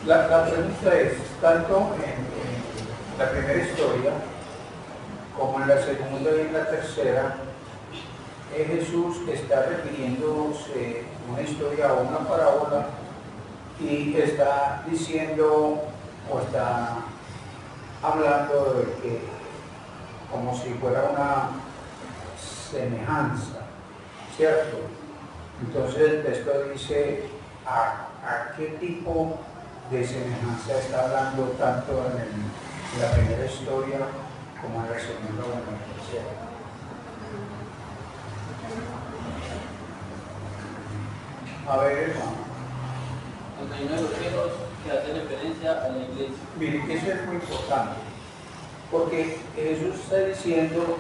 La pregunta es, tanto en la primera historia como en la segunda y en la tercera, Jesús está refiriéndose a una historia o una parábola y está diciendo o está hablando de que como si fuera una semejanza, ¿cierto? Entonces el texto dice a qué tipo de semejanza está hablando tanto en la primera historia como en la segunda o en la tercera. A ver, hermano. El reino de los cielos que hace referencia a la iglesia. Miren, eso es muy importante, porque Jesús está diciendo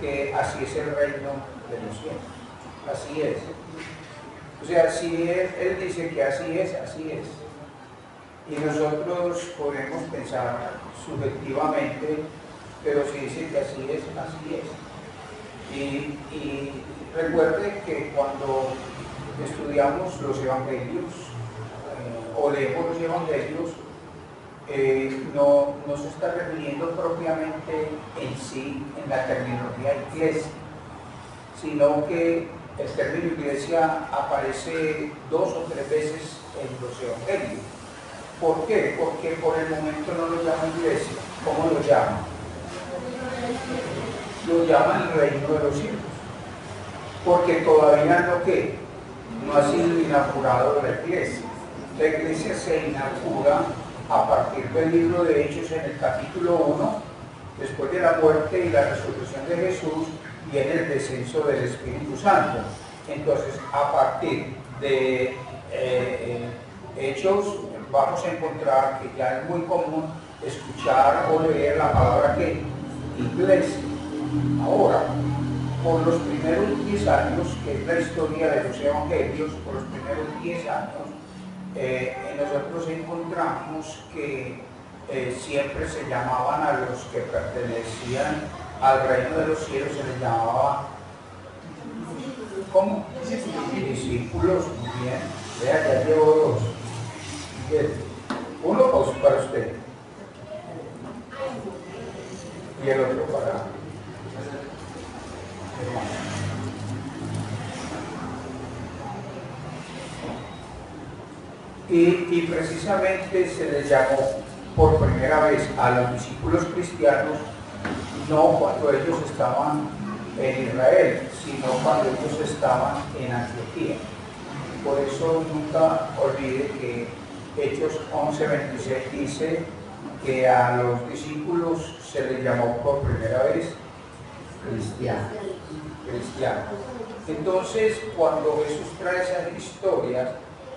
que así es el reino de los cielos, así es. O sea, si él dice que así es, así es. Y nosotros podemos pensar subjetivamente, pero si dice que así es, así es. Y recuerde que cuando estudiamos los evangelios o leemos los evangelios, no se está refiriendo propiamente en sí en la terminología iglesia, sino que el término iglesia aparece 2 o 3 veces en los evangelios. ¿Por qué? Porque por el momento no lo llaman iglesia. ¿Cómo lo llaman? Lo llaman el reino de los cielos. Porque todavía no ha sido inaugurado la iglesia. La iglesia se inaugura a partir del libro de Hechos en el capítulo 1, después de la muerte y la resurrección de Jesús y en el descenso del Espíritu Santo. Entonces, a partir de Hechos, vamos a encontrar que ya es muy común escuchar o leer la palabra que iglesia. Ahora, por los primeros 10 años, que es la historia de los evangelios, por los primeros 10 años, nosotros encontramos que siempre se llamaban a los que pertenecían al reino de los cielos, se les llamaba ¿cómo? Discípulos. Muy bien, vea, ya llevo 2. Bien. Uno para usted y el otro para hermano. Y precisamente se les llamó por primera vez a los discípulos cristianos no cuando ellos estaban en Israel, sino cuando ellos estaban en Antioquía. Por eso nunca olvide que Hechos 11:26 dice que a los discípulos se les llamó por primera vez cristianos. Entonces, cuando Jesús trae esas historias,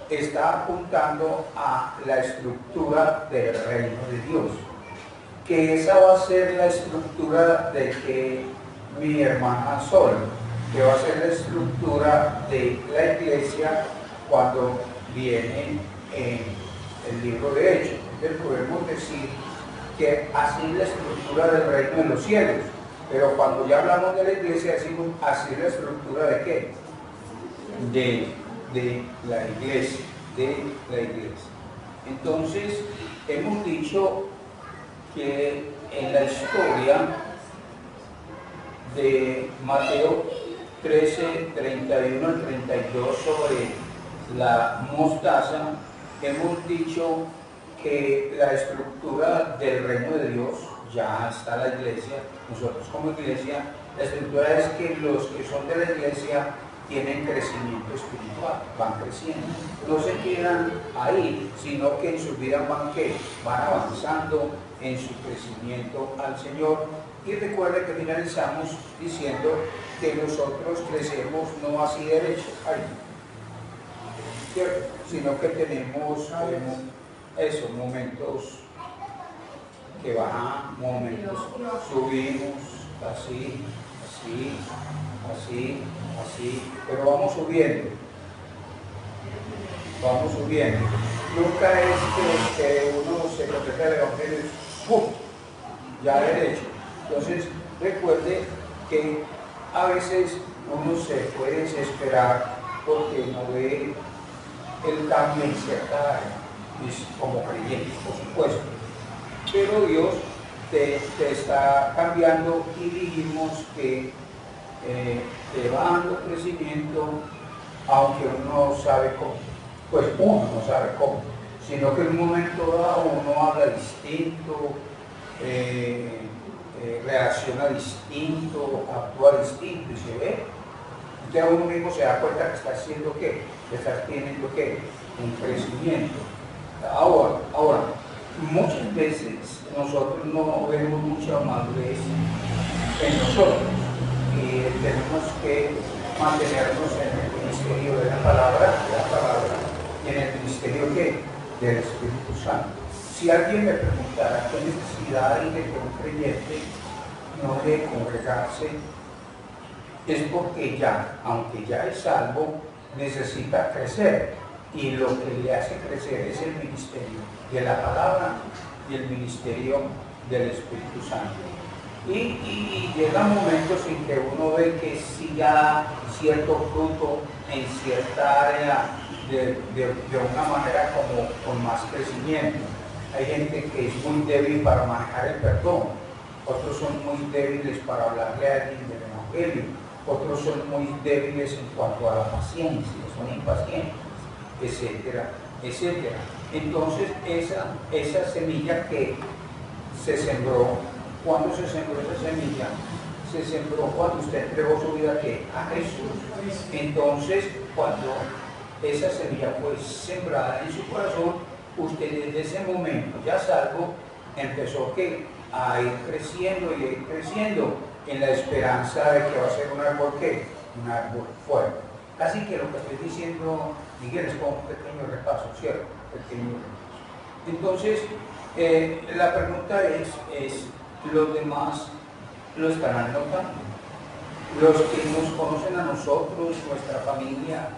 está apuntando a la estructura del reino de Dios, que esa va a ser la estructura de que mi hermana Sol, que va a ser la estructura de la iglesia cuando viene en el libro de Hechos. Entonces podemos decir que así es la estructura del reino de los cielos, pero cuando ya hablamos de la iglesia decimos así es la estructura de qué? De la iglesia, Entonces, hemos dicho que en la historia de Mateo 13, 31 al 32 sobre la mostaza, hemos dicho que la estructura del reino de Dios ya está la iglesia. Nosotros como iglesia, la estructura es que los que son de la iglesia tienen crecimiento espiritual, van creciendo, no se quedan ahí, sino que en su vida van avanzando en su crecimiento al Señor. Y recuerde que finalizamos diciendo que nosotros crecemos no así derecho, ¿cierto? Sino que tenemos momentos que van, momentos subimos, así, pero vamos subiendo. Nunca es que uno se completa el evangelio y ¡pum!, ya derecho. Entonces, recuerde que a veces uno se puede desesperar porque no ve el cambio en cierta área. es como creyente, por supuesto. Pero Dios te está cambiando y dijimos que te va dando crecimiento, aunque uno no sabe cómo. Pues uno no sabe cómo, sino que en un momento dado uno habla distinto, reacciona distinto, actúa distinto y se ve. Entonces uno mismo se da cuenta que está haciendo qué, que está teniendo qué, un crecimiento. Ahora, muchas veces nosotros no vemos mucha madurez en nosotros y tenemos que mantenernos en el ministerio de la palabra y en el ministerio ¿qué? Del Espíritu Santo. Si alguien me preguntara qué necesidad hay de que un creyente no de congregarse, es porque ya, aunque ya es salvo, necesita crecer, y lo que le hace crecer es el ministerio de la palabra y el ministerio del Espíritu Santo. Y llegan momentos en que uno ve que sí da cierto fruto en cierta área de una manera como con más crecimiento. Hay gente que es muy débil para manejar el perdón, otros son muy débiles para hablarle a alguien del Evangelio, otros son muy débiles en cuanto a la paciencia, son impacientes, etcétera, etcétera. Entonces esa semilla que se sembró, ¿cuándo se sembró esa semilla? Se sembró cuando usted entregó su vida a Jesús. Entonces, cuando esa semilla fue sembrada en su corazón, usted desde ese momento, ya salvo, empezó a ir creciendo y a ir creciendo en la esperanza de que va a ser un árbol un árbol fuerte. Así que lo que estoy diciendo, Miguel, es como un pequeño repaso, ¿cierto? Pequeño repaso. Entonces, la pregunta es, ¿los demás lo estarán notando? Los que nos conocen a nosotros, nuestra familia,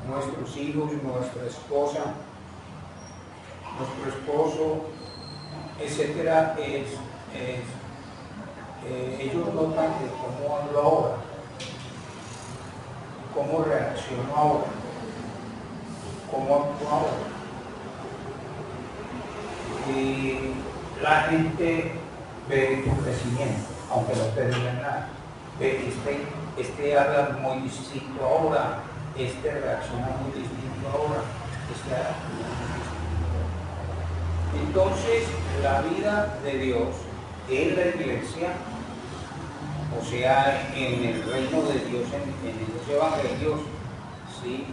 nuestros hijos, nuestra esposa, nuestro esposo, etcétera, ellos notan de cómo hablo ahora, cómo reacciono ahora, cómo actúo ahora. Y la gente ve tu crecimiento, aunque no te digan nada. Ve, este habla muy distinto ahora, este reacciona muy distinto ahora, este habla muy distinto ahora. Entonces, la vida de Dios en la iglesia, o sea, en el reino de Dios, en los evangelios, ¿sí?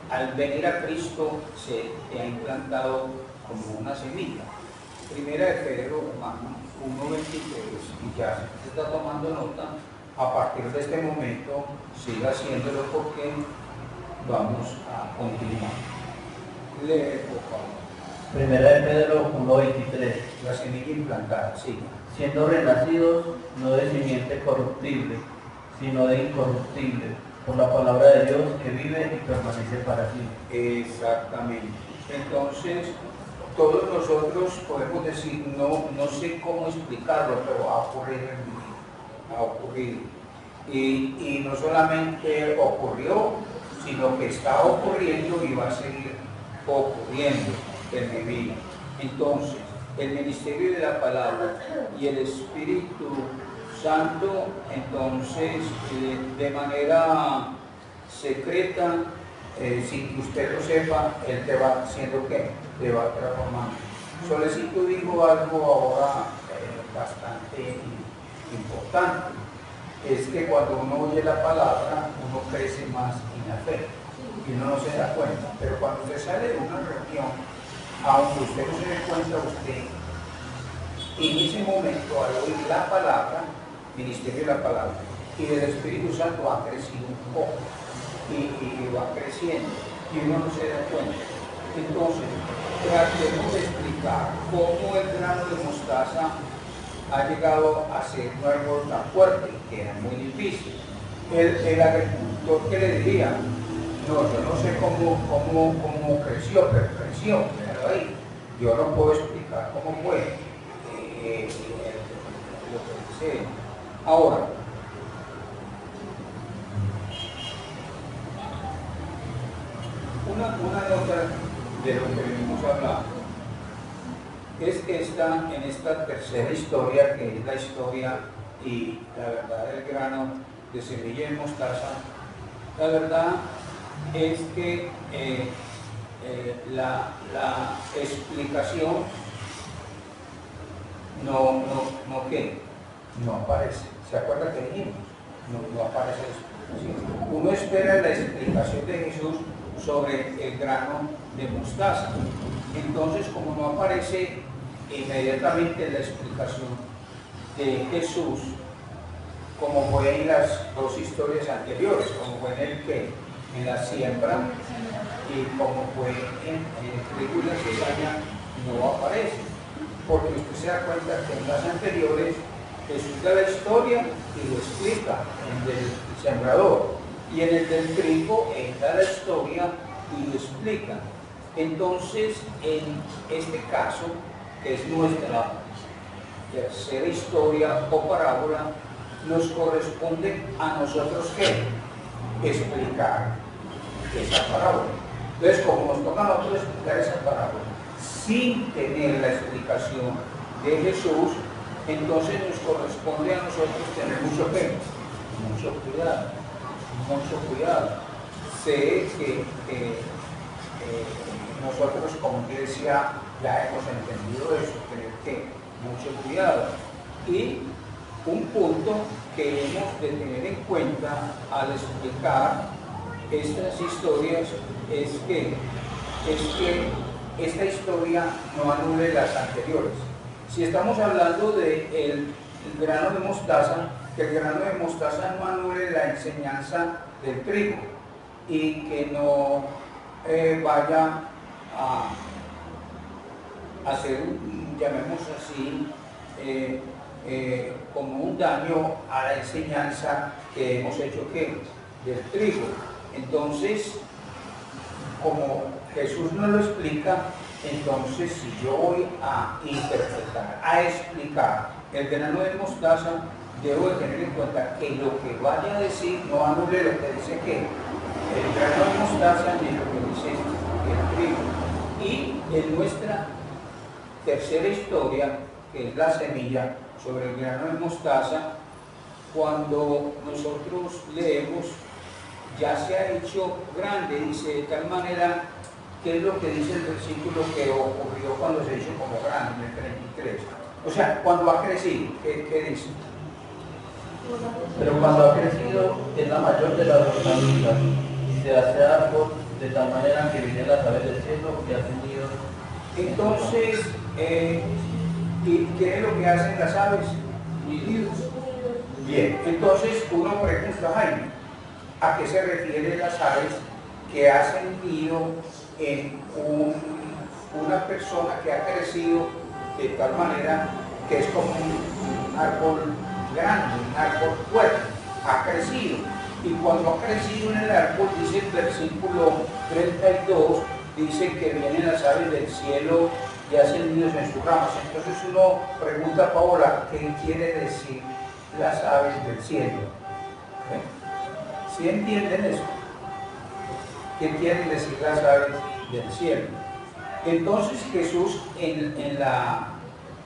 Al venir a Cristo se te ha implantado como una semilla. Primera de Pedro, hermano, 1:23, y ya se está tomando nota. A partir de este momento, siga haciéndolo porque vamos a continuar. Lee, por favor. Primera de Pedro 1:23. La semilla implantada, sí. Siendo renacidos, no de simiente corruptible, sino de incorruptible, por la palabra de Dios que vive y permanece para siempre. Exactamente. Entonces, todos nosotros podemos decir, no sé cómo explicarlo, pero ha ocurrido en mi vida, ha ocurrido. Y no solamente ocurrió, sino que está ocurriendo y va a seguir ocurriendo en mi vida. Entonces, el ministerio de la palabra y el Espíritu Santo, entonces, de manera secreta, sin que usted lo sepa, Él te va haciendo ¿qué? Te va transformando. Solecito dijo algo ahora bastante importante, es que cuando uno oye la palabra, uno crece más en la fe y uno no se da cuenta, pero cuando usted sale de una reunión, aunque usted no se dé cuenta, usted en ese momento al oír la palabra, ministerio de la palabra y del Espíritu Santo ha crecido un poco y va creciendo y uno no se da cuenta. Entonces, tratemos de explicar cómo el grano de mostaza ha llegado a ser un árbol tan fuerte, que era muy difícil. El agricultor, ¿qué le diría? No, yo no sé cómo creció, pero creció, pero ahí. Yo no puedo explicar cómo fue lo que dice. Ahora, una nota de lo que venimos hablando es en esta tercera historia, que es la historia y la verdad del grano de semilla de mostaza. La verdad es que la explicación no aparece. ¿Se acuerda que dijimos? No aparece la explicación. Uno espera la explicación de Jesús sobre el grano de mostaza. Entonces, como no aparece inmediatamente la explicación de Jesús, como fue en las dos historias anteriores, como fue en la siembra y como fue en el trigo y la cizaña, no aparece, porque usted se da cuenta que en las anteriores Jesús da la historia y lo explica en el sembrador, y en el del trigo él da la historia y lo explica. Entonces, en este caso, que es nuestra tercera historia o parábola, nos corresponde a nosotros ¿qué? Explicar esa parábola. Entonces, como nos toca a nosotros explicar esa parábola sin tener la explicación de Jesús, entonces nos corresponde a nosotros tener mucho cuidado, mucho cuidado. Sé que nosotros como iglesia ya hemos entendido eso, tener que mucho cuidado. Y un punto que hemos de tener en cuenta al explicar estas historias es que esta historia no anule las anteriores. Si estamos hablando del grano de mostaza, que el grano de mostaza no anule la enseñanza del trigo y que no vaya a hacer, llamemos así, como un daño a la enseñanza que hemos hecho del trigo. Entonces, como Jesús nos lo explica, entonces si yo voy a interpretar, a explicar el grano de mostaza, debo de tener en cuenta que lo que vaya a decir no anule lo que dice el grano de mostaza ni lo que dice el trigo. Y en nuestra tercera historia, que es la semilla sobre el grano de mostaza, cuando nosotros leemos, ya se ha hecho grande, dice, de tal manera, ¿qué es lo que dice el versículo que ocurrió cuando se hizo como grande, en el 33? O sea, cuando ha crecido, ¿qué dice? Pero cuando ha crecido es la mayor de las hortalizas y se hace árbol de tal manera que vienen las aves del cielo y hacen nidos. Entonces, ¿y qué es lo que hacen las aves? Nidos. Bien, entonces uno pregunta, Jaime, ¿a qué se refieren las aves que hacen nido en una persona que ha crecido de tal manera que es como un árbol grande, un árbol fuerte, ha crecido? Y cuando ha crecido en el árbol, dice el versículo 32, dice que vienen las aves del cielo y hacen nidos en sus ramas. Entonces uno pregunta, Paola, ¿qué quiere decir las aves del cielo? ¿Sí entienden eso? ¿Qué quieren decir las aves del cielo? Entonces Jesús en la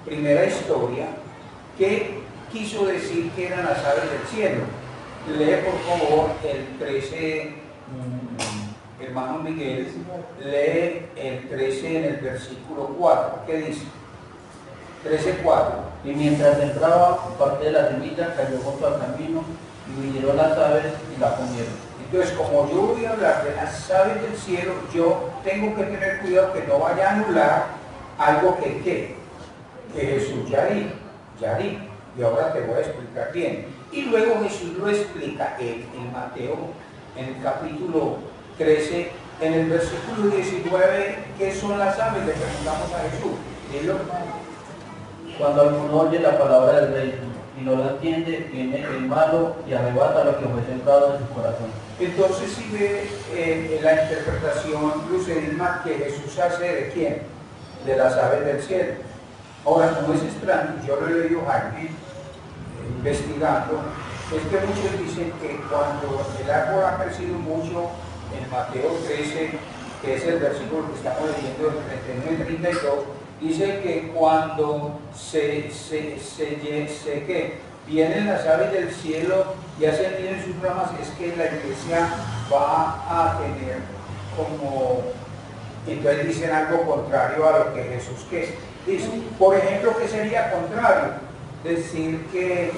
primera historia, ¿qué quiso decir que eran las aves del cielo? Lee por favor el 13, hermano Miguel, lee el 13 en el versículo 4. ¿Qué dice? 13:4. Y mientras entraba, parte de la semilla cayó junto al camino y vinieron las aves y la comieron. Entonces, como yo voy a hablar de las aves del cielo, yo tengo que tener cuidado que no vaya a anular algo que Jesús ya dijo. Y ahora te voy a explicar bien. Y luego Jesús lo explica en Mateo, en el capítulo 13, en el versículo 19, ¿qué son las aves? Le preguntamos a Jesús. Dilo. Cuando alguno oye la palabra del rey y no la entiende, viene el malo y arrebata lo que fue sembrado en su corazón. Entonces, si ve en la interpretación Lucerisma que Jesús hace de quién? De las aves del cielo. Ahora, como es extraño, yo lo he leído Jaime, investigando, es que muchos dicen que cuando el árbol ha crecido mucho, en Mateo 13, que es el versículo que estamos leyendo del 31 y 32, dice que cuando que vienen las aves del cielo y hacen nido en sus ramas, es que la iglesia va a tener como, entonces dicen algo contrario a lo que Jesús dice. Por ejemplo, ¿qué sería contrario? Decir que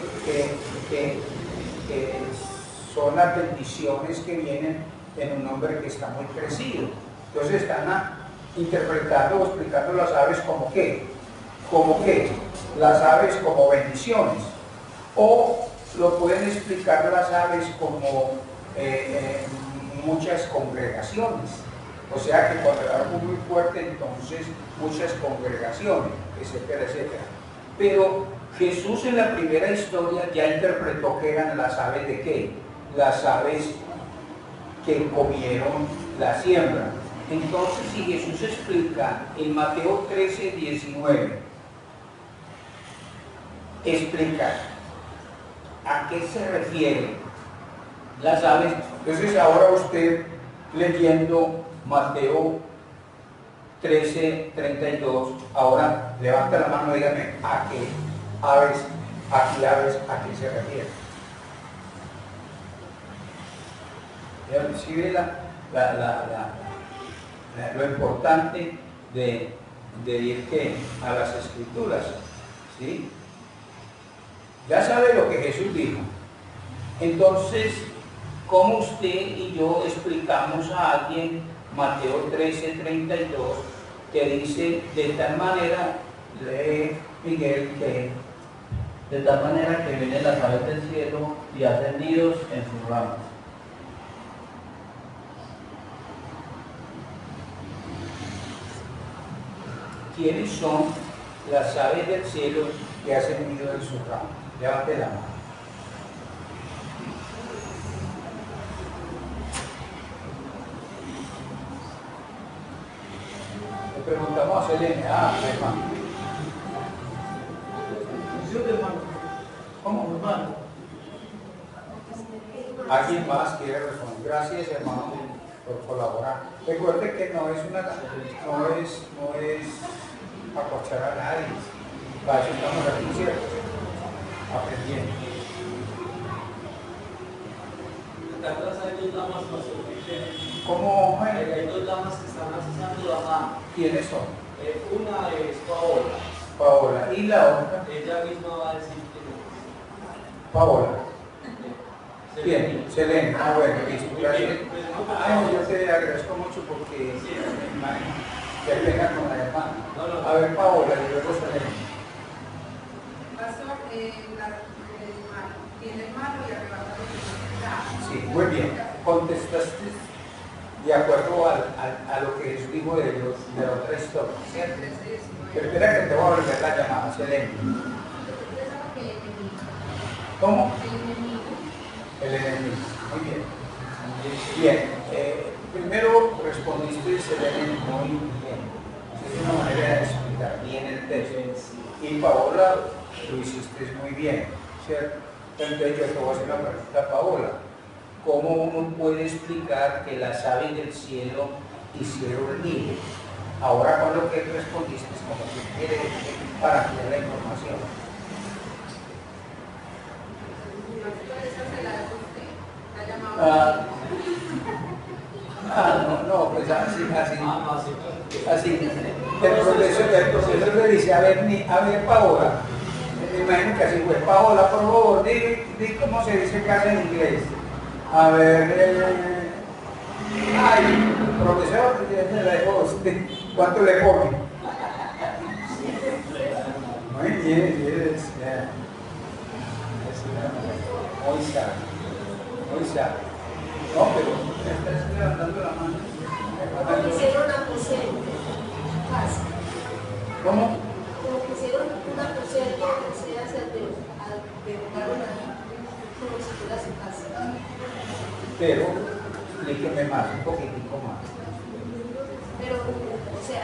son las bendiciones que vienen en un hombre que está muy crecido. Entonces están interpretando o explicando las aves como qué, las aves como bendiciones, o lo pueden explicar las aves como muchas congregaciones, o sea que cuando el árbol muy fuerte, entonces muchas congregaciones, etcétera, etcétera. Pero Jesús en la primera historia ya interpretó que eran las aves de qué, las aves que comieron la siembra. Entonces, si Jesús explica en Mateo 13, 19, explica a qué se refieren las aves, entonces ahora usted leyendo Mateo 13, 32, ahora levanta la mano y dígame a qué aves, a qué se refieren. Si ve lo importante de ir a las escrituras, ¿sí? Ya sabe lo que Jesús dijo. Entonces, ¿cómo usted y yo explicamos a alguien Mateo 13, 32, que dice de tal manera, lee Miguel, que de tal manera que vienen las aves del cielo y hacen nidos en sus ramas? ¿Quiénes son las aves del cielo que hacen nido en sus ramas? Levante la mano. Le preguntamos a Selene. Hermano. ¿Cómo? Hermano. ¿Alguien más quiere responder? Gracias, hermano, por colaborar. Recuerde que no es acochar a nadie. Para eso estamos aquí, ¿cierto? Aprendiendo. ¿Cómo? Hay dos damas que están asesinando a mano. ¿Quiénes son? Una es Paola. Paola. ¿Y la otra? Ella misma va a decir que no. Paola. Bien, Selene. Bueno, listo. Gracias. Yo te agradezco mucho porque que venga con la hermana. A ver, Paola, y luego Selene. Pastor, tiene malo y arrebata lo que Sí, muy bien. Contestaste de acuerdo a lo que Jesús dijo de la otra historia, ¿cierto? Pero espera que te voy a volver la llamada, Selene. ¿Cómo? El enemigo. Muy bien. Bien. Primero respondiste, Selene, muy bien. Es una manera de explicar bien el texto. Y Paola, lo hiciste muy bien, ¿cierto? Entonces yo te voy a hacer una pregunta a Paola. ¿Cómo uno puede explicar que las aves del cielo hicieron nido? Ahora con lo que respondiste es como que quiere para ampliar la información. No, pues así. El profesor le dice, a ver Paola, me imagino que así fue. Paola, por favor, di cómo se dice casa en inglés. A ver, ay, profesor, ya me la dejó usted. ¿Cuánto le pone? Muy bien, muy sabio. No, pero estás levantando la mano. Como que hicieron una aposento en casa. ¿Cómo? Como que hicieron un aposento que se albergaron ahí, como si fuera su casa. Pero, explíqueme más, un poquitico más. Pero, o sea,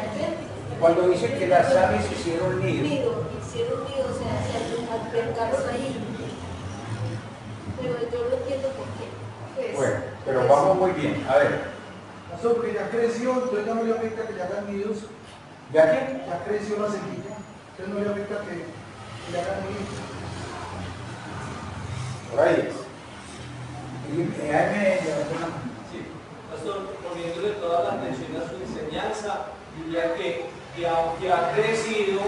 cuando dice que las aves hicieron nido. Hicieron nido, o sea, se albergaron ahí. Pero yo no entiendo por qué. Pues, bueno, pero vamos muy bien. A ver, Pastor, porque ya creció, entonces ya no le afecta que le hagan nidos. ¿Ya qué? Ya creció la semilla, entonces no le afecta que le hagan nidos. Por ahí es. Y ahí me levantó una mano. Sí. Pastor, poniéndole toda la atención a su enseñanza, diría que aunque ha crecido,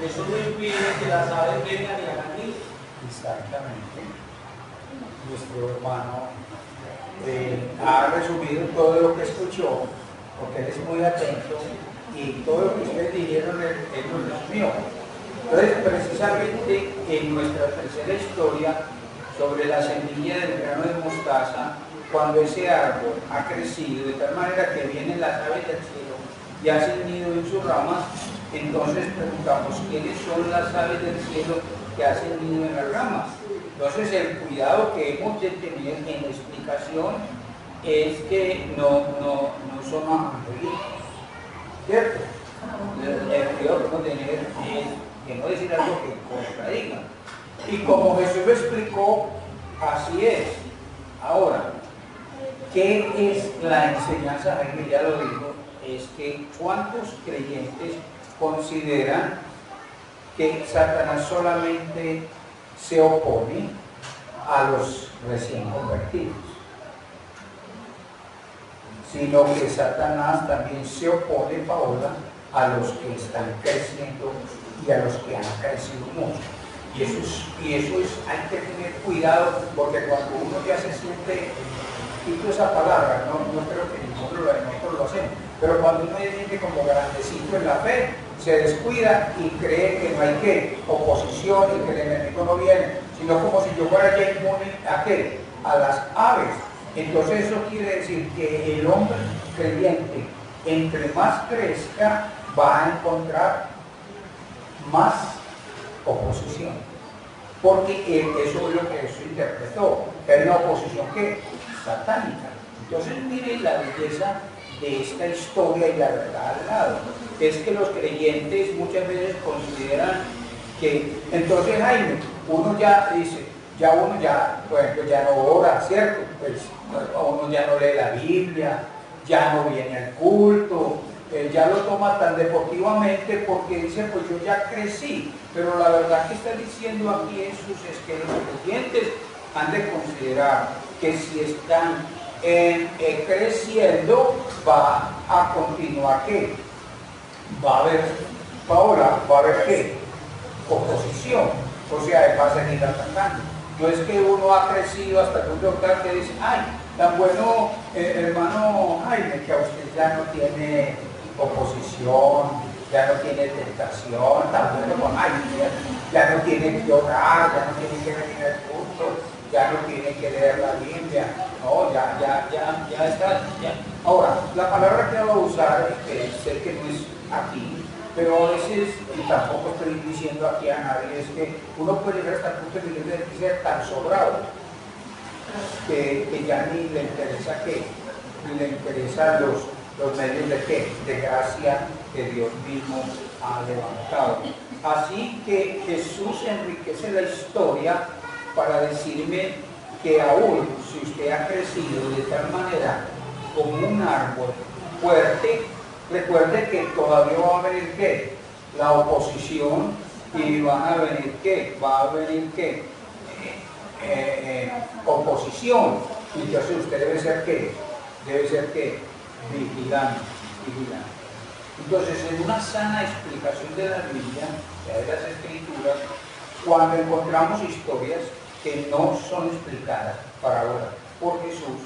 eso no impide que las aves vengan y hagan nidos. Exactamente. Nuestro hermano ha resumido todo lo que escuchó, porque él es muy atento y todo lo que ustedes dijeron él lo resumió. Entonces, precisamente en nuestra tercera historia sobre la semilla del grano de mostaza, cuando ese árbol ha crecido de tal manera que vienen las aves del cielo y hacen nido en sus ramas, entonces preguntamos, ¿quiénes son las aves del cielo que hacen nido en las ramas? Entonces el cuidado que hemos de tener en la explicación es que no son angelitos, ¿cierto? El cuidado que hemos de tener es que no decir algo que contradiga. Y como Jesús lo explicó, así es. Ahora, ¿qué es la enseñanza? Jaime ya lo dijo, es que ¿cuántos creyentes consideran que Satanás solamente se opone a los recién convertidos, sino que Satanás también se opone, Paola, a los que están creciendo y a los que han crecido mucho? Y eso es, hay que tener cuidado, porque cuando uno ya se siente, quito esa palabra, no creo que ninguno de nosotros lo hacemos, pero cuando uno se siente como grandecito en la fe, se descuida y cree que no hay que oposición y que el enemigo no viene, sino como si yo fuera ya inmune ¿a qué? A las aves. Entonces eso quiere decir que el hombre creyente, entre más crezca, va a encontrar más oposición, porque eso es lo que Jesús interpretó, que hay una oposición que satánica. Entonces miren la belleza de esta historia y la verdad al lado, es que los creyentes muchas veces consideran que, entonces Jaime, uno ya dice, por ejemplo, ya no ora, ¿cierto? Pues uno ya no lee la Biblia, ya no viene al culto, ya lo toma tan deportivamente porque dice, pues yo ya crecí, pero la verdad que está diciendo aquí Jesús es que los creyentes han de considerar que si están creciendo, va a continuar ¿qué? Va a haber, ahora va a haber ¿qué? Oposición, o sea, él va a seguir atacando. No es que uno ha crecido hasta que un doctor que dice, ay, tan bueno, hermano Jaime, que a usted ya no tiene oposición, ya no tiene tentación, tan bueno como Jaime, ya no tiene que orar, ya no tiene que venir al culto, ya no tiene que leer la Biblia, no, ya está, ya. Ahora, la palabra que voy a usar, que sé que no es aquí, pero a veces, y tampoco estoy diciendo aquí a nadie, es que uno puede llegar hasta el punto de ser tan sobrado que ya ni le interesa qué, ni le interesan los medios de qué, de gracia que Dios mismo ha levantado. Así que Jesús enriquece la historia para decirme que aún si usted ha crecido de tal manera como un árbol fuerte, recuerde que todavía va a venir ¿qué? La oposición y van a venir ¿qué? Va a venir ¿qué? Oposición. Y entonces usted debe ser ¿qué? Debe ser ¿qué? Vigilante. Entonces, en una sana explicación de la Biblia, de las Escrituras, cuando encontramos historias que no son explicadas para ahora por Jesús,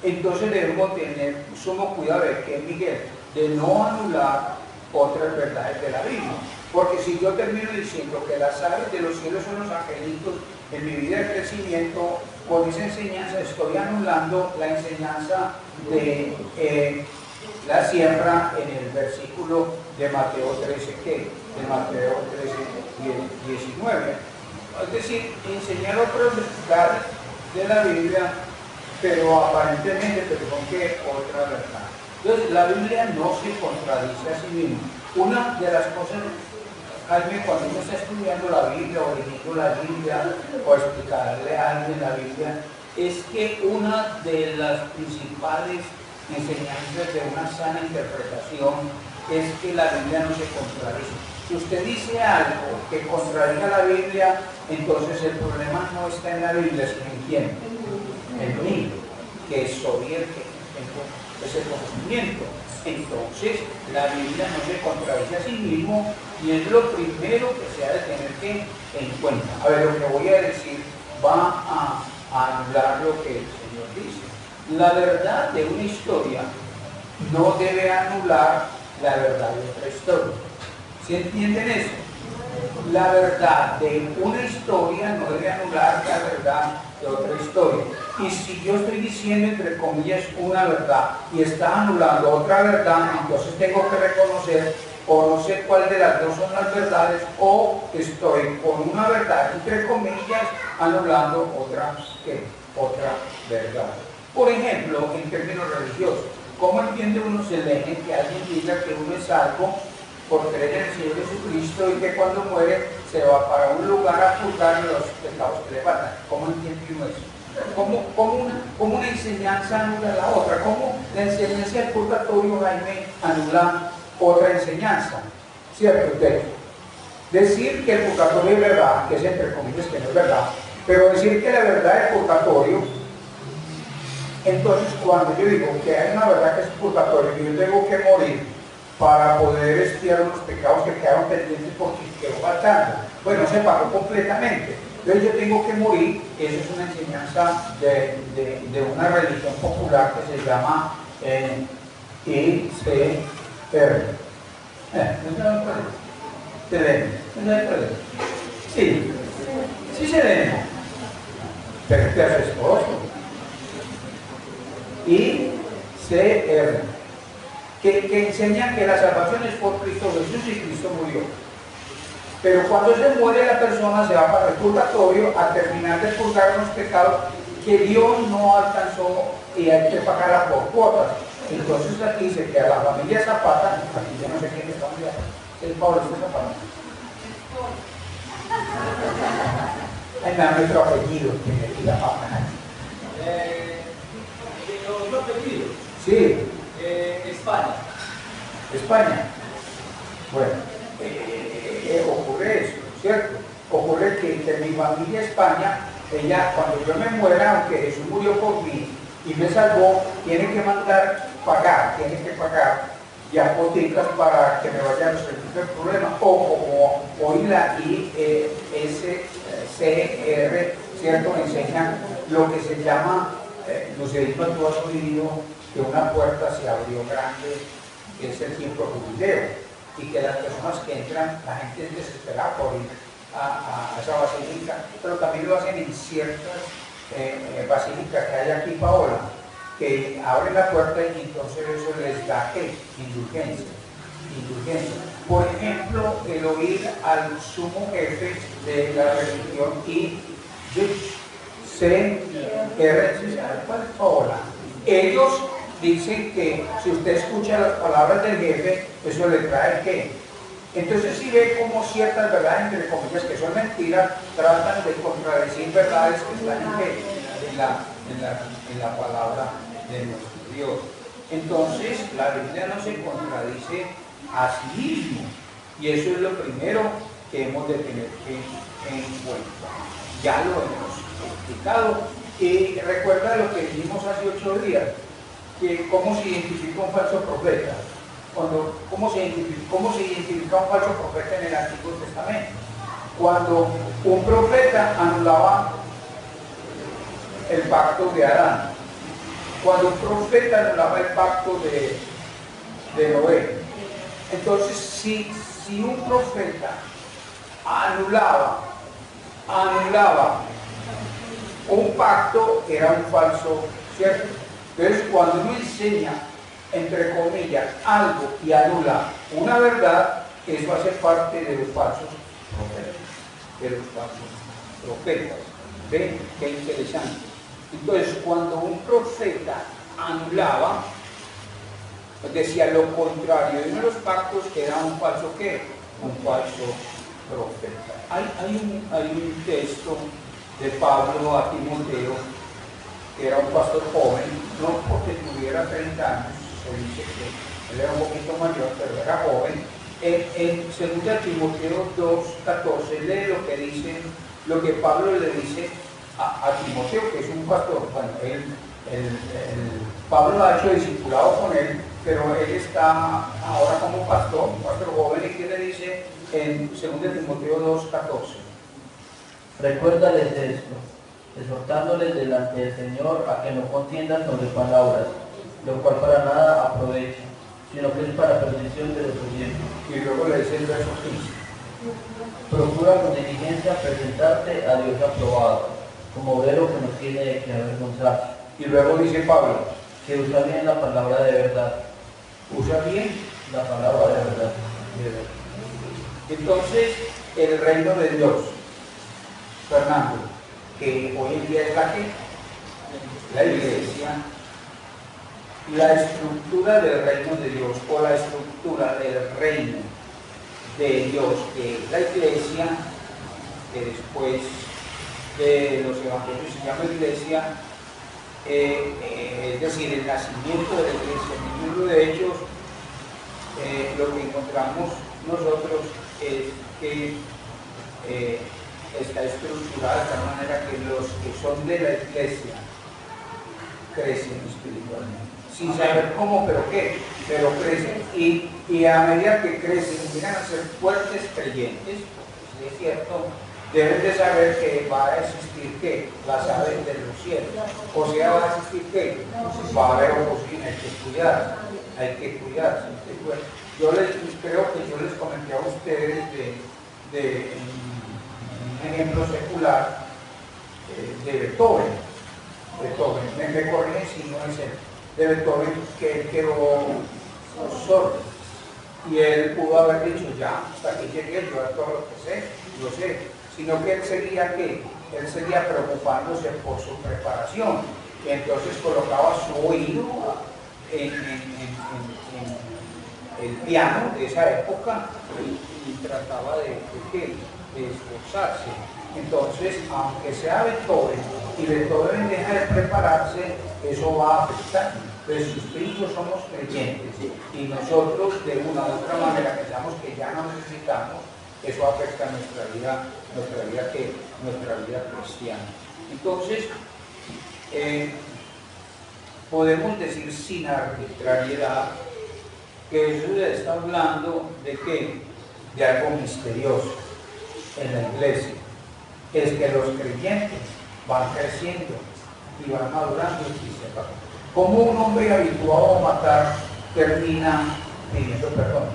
entonces debemos tener sumo cuidado de que Miguel, de no anular otras verdades de la Biblia. Porque si yo termino diciendo que las aves de los cielos son los angelitos en mi vida de crecimiento, con esa enseñanza estoy anulando la enseñanza de la siembra en el versículo de Mateo 13, ¿qué? De Mateo 13, 19. Es decir, enseñar otras verdades de la Biblia, pero aparentemente, con que otra verdad. Entonces, la Biblia no se contradice a sí misma. Una de las cosas, Jaime, cuando uno está estudiando la Biblia o leyendo la Biblia o explicarle a alguien la Biblia, es que una de las principales enseñanzas de una sana interpretación es que la Biblia no se contradice. Si usted dice algo que contradiga la Biblia, entonces el problema no está en la Biblia, sino en quién, en mí, que soy el que tengo ese conocimiento. Entonces la Biblia no se contradice a sí mismo y es lo primero que se ha de tener en cuenta. A ver, lo que voy a decir va a anular lo que el Señor dice. La verdad de una historia no debe anular la verdad de otra historia. ¿Sí entienden eso? La verdad de una historia no debe anular la verdad de otra historia. Y si yo estoy diciendo, entre comillas, una verdad y está anulando otra verdad, entonces tengo que reconocer o no sé cuál de las dos son las verdades, o estoy con una verdad, entre comillas, anulando otra verdad. Por ejemplo, en términos religiosos, ¿cómo entiende uno se lee que alguien diga que uno es salvo por creer en el Señor Jesucristo y que cuando muere se va para un lugar a purgar los pecados que le faltan? ¿Cómo entiende uno eso? ¿Cómo una enseñanza anula la otra? ¿Cómo la enseñanza del purgatorio, Jaime, anula otra enseñanza? ¿Cierto? Decir que el purgatorio es verdad, que es entre comillas que no es verdad, pero decir que la verdad es purgatorio, entonces cuando yo digo que hay una verdad que es purgatorio y yo tengo que morir para poder expiar los pecados que quedaron pendientes porque quedó faltando, bueno, se pagó completamente. Entonces yo tengo que morir. Eso es una enseñanza de una religión popular que se llama ICR. Sí, sí se lee. Pero ¿qué hace esposo? ICR. Que enseña que la salvación es por Cristo Jesús y Cristo murió. Pero cuando se muere la persona se va para el purgatorio a terminar de purgar los pecados que Dios no alcanzó y hay que pagarla por cuotas. Entonces aquí se queda la familia Zapata, aquí yo no sé quién es la familia, el Pablo Zapata. Ay, me da nuestro apellido, que me diga Zapata. ¿Otro apellido? Sí. España. España. Bueno. Ocurre eso, ¿cierto? Ocurre que mi familia España, ella, cuando yo me muera, aunque Jesús murió por mí y me salvó, tiene que tiene que pagar ya boticas para que me vayan a resolver el problema, o como hoy la ISCR, ¿cierto? Enseña lo que se llama, no sé, tú has oído que una puerta se abrió grande, que es el tiempo jubileo, y que las personas que entran, la gente es desesperada por ir a esa basílica, pero también lo hacen en ciertas basílicas que hay aquí, Paola, que abren la puerta y entonces eso les da indulgencia. Por ejemplo, el oír al sumo jefe de la religión ¿cuál es, Paola? Ellos dicen que si usted escucha las palabras del jefe, eso le trae ¿qué? Entonces si ve como ciertas verdades, entre comillas, que son mentiras, tratan de contradecir verdades que están en la palabra de nuestro Dios. Entonces la Biblia no se contradice a sí mismo, y eso es lo primero que hemos de tener en cuenta. Ya lo hemos explicado, y recuerda lo que dijimos hace 8 días, que cómo se identifica un falso profeta, cómo se identifica un falso profeta en el Antiguo Testamento. Cuando un profeta anulaba el pacto de Adán, cuando un profeta anulaba el pacto de Noé. Entonces, si un profeta anulaba un pacto, era un falso, ¿cierto? Entonces, cuando uno enseña, entre comillas, algo y anula una verdad, eso hace parte de los falsos profetas. ¿Ven? Qué interesante. Entonces, cuando un profeta anulaba, pues decía lo contrario de uno de los pactos, que era un falso ¿qué? Un falso profeta. Hay un texto de Pablo a Timoteo que era un pastor joven, no porque tuviera 30 años, se dice que él era un poquito mayor, pero era joven. En 2 Timoteo 2:14 lee lo que dice, lo que Pablo le dice a Timoteo, que es un pastor. Bueno, Pablo ha hecho discipulado con él, pero él está ahora como pastor, un pastor joven, y que le dice en 2 Timoteo 2:14. Recuérdales de esto, exhortándoles delante del Señor a que no contiendan sobre palabras, lo cual para nada aprovecha, sino que es para perdición de los oyentes. Y luego le dice el verso 15. Procura con diligencia presentarte a Dios aprobado, como obrero que no tiene de qué avergonzarse, Y luego dice Pablo, que usa bien la palabra de verdad, usa bien. la palabra de verdad. Entonces, el reino de Dios, Fernando, que hoy en día es la iglesia, la estructura del reino de Dios o la estructura del reino de Dios, que es la iglesia, que después de los evangelios se llama iglesia, es decir, el nacimiento de la iglesia. En el libro de Hechos, lo que encontramos nosotros es que está estructurada de tal manera que los que son de la iglesia crecen espiritualmente, sin saber cómo, pero crecen, y a medida que crecen llegan a ser fuertes creyentes. Es cierto, deben de saber que va a existir que las aves de los cielos, o sea, va a existir que va a haber oposición, hay que cuidarse. Yo creo que yo les comenté a ustedes de un ejemplo secular de Beethoven. Me corrigen si no es él. De Beethoven, que él quedó sordo. Y él pudo haber dicho, ya, hasta aquí llegué, yo a todo lo que sé, lo sé. Sino que él seguía preocupándose por su preparación. Y entonces colocaba su oído en el piano de esa época y trataba de esforzarse. Entonces, aunque sea Beethoven y Beethoven deja de prepararse, eso va a afectar. Entonces, si usted y yo somos creyentes y nosotros de una u otra manera pensamos que ya no necesitamos, eso afecta nuestra vida cristiana. Entonces, podemos decir sin arbitrariedad que Jesús está hablando de qué, de algo misterioso en la iglesia. Es que los creyentes van creciendo y van madurando y se van. Como un hombre habituado a matar termina pidiendo perdón,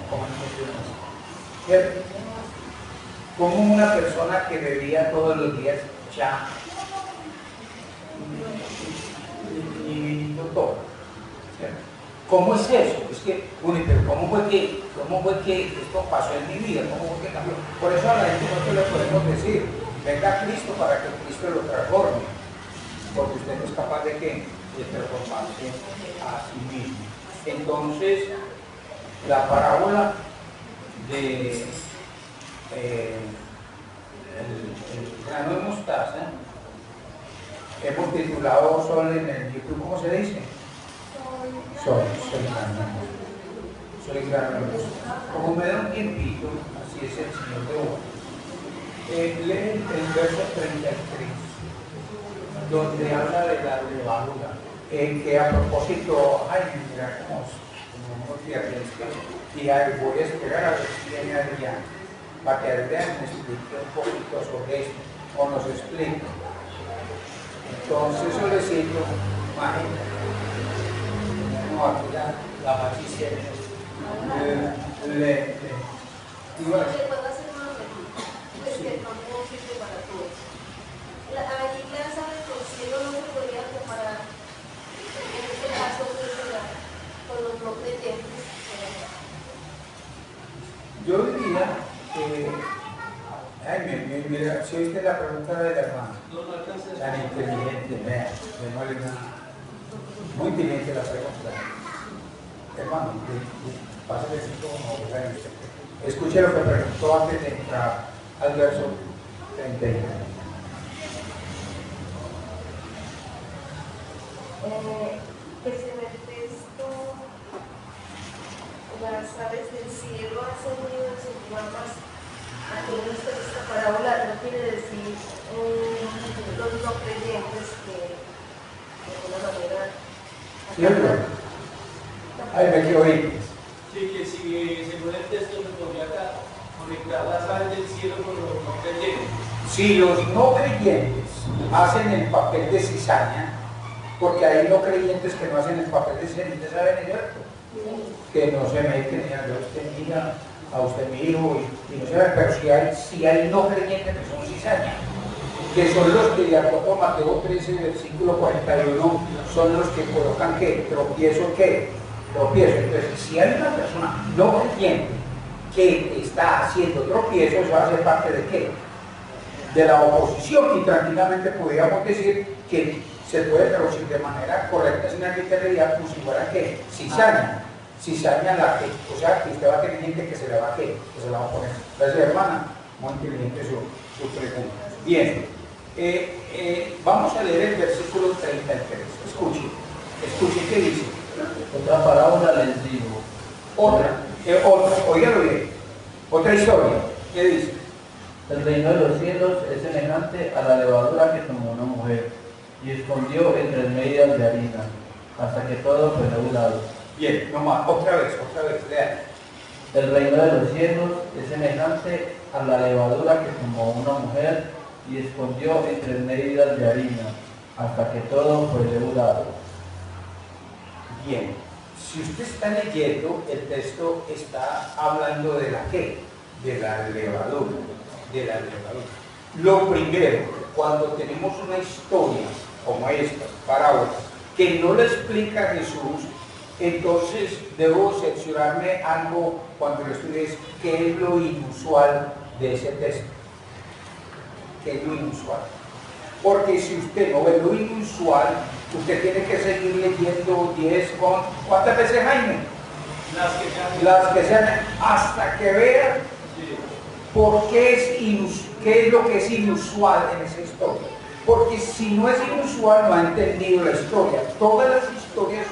como una persona que bebía todos los días ya y todo. ¿Cómo es eso? Es que, pero ¿cómo fue que esto pasó en mi vida? ¿Cómo fue que cambió? Por eso a la gente no le podemos decir, venga a Cristo para que Cristo lo transforme, porque usted no es capaz de ¿qué? De transformarse a sí mismo. Entonces, la parábola de el grano de mostaza, hemos titulado Sol en el YouTube, ¿cómo se dice? Soy grano de mostaza. Como me da un tiempito, así es el Señor de hoy. Lee el verso 33, donde habla de la levadura, que a propósito, ay, mira cómo y voy a esperar a ver si viene Adrián, para que Adrián me explique un poquito sobre esto, o nos explique. Entonces, solicito, imagínate, no, aquí la machicera, ¿Puedo hacer una pregunta? Pues que el campo sirve para todos. Allí la sabe que el cielo no se podría comparar, en este caso, con los no creyentes. Yo diría que, mira, si oíste la pregunta del hermano, tan inteligente, vea, muy inteligente la pregunta. Hermano, pásale 5 minutos. Escuche lo que preguntó antes de entrar al verso 31. pues en el texto, las aves del cielo hacen nidos en ramas. Aquí en esta parábola no quiere decir los no creyentes que de alguna manera... ¿Sí o no? Ahí me quedo ahí. Sí, que si según el texto se podría conectar las aves del cielo con los no creyentes. Si los no creyentes hacen el papel de cizaña, porque hay no creyentes que no hacen el papel de cizaña, ¿ustedes saben eso? Que no se meten, a usted mira, a usted mi hijo, y no se ven, pero si hay no creyentes que son cizaña, que son los que de acuerdo a Mateo 13, versículo 41, son los que colocan ¿qué? Tropiezo, ¿qué? Tropiezo. Entonces, si hay una persona no creyente que está haciendo tropiezo, eso va a ser parte de ¿qué? De la oposición, y tranquilamente podríamos decir que se puede traducir de manera correcta sin la literalidad como si fuera ¿qué? Cizaña. Cizaña la que, o sea, que usted va a tener gente que se le va a ¿qué? Que se la va a poner. Gracias, hermana. Muy inteligente su pregunta. Bien. Vamos a leer el versículo 33. Escuchen qué dice. Otra parábola les digo. Oígalo bien. Otra historia. ¿Qué dice? El reino de los cielos es semejante a la levadura que tomó una mujer y escondió entre medias de harina hasta que todo fue regulado. Bien, nomás, otra vez, lean. El reino de los cielos es semejante a la levadura que tomó una mujer y escondió entre medidas de harina hasta que todo fue leudado. Bien, si usted está leyendo, el texto está hablando de la ¿qué? De la levadura. Lo primero, cuando tenemos una historia como esta, parábola, que no le explica Jesús, entonces debo cerciorarme algo cuando lo estudies, qué es lo inusual de ese texto. ¿Qué es lo inusual? Porque si usted no ve lo inusual, usted tiene que seguir leyendo 10 con... ¿Cuántas veces, Jaime? Las que sean, hasta que vean por qué es lo que es inusual en esa historia. Porque si no es inusual, no ha entendido la historia. Todas las historias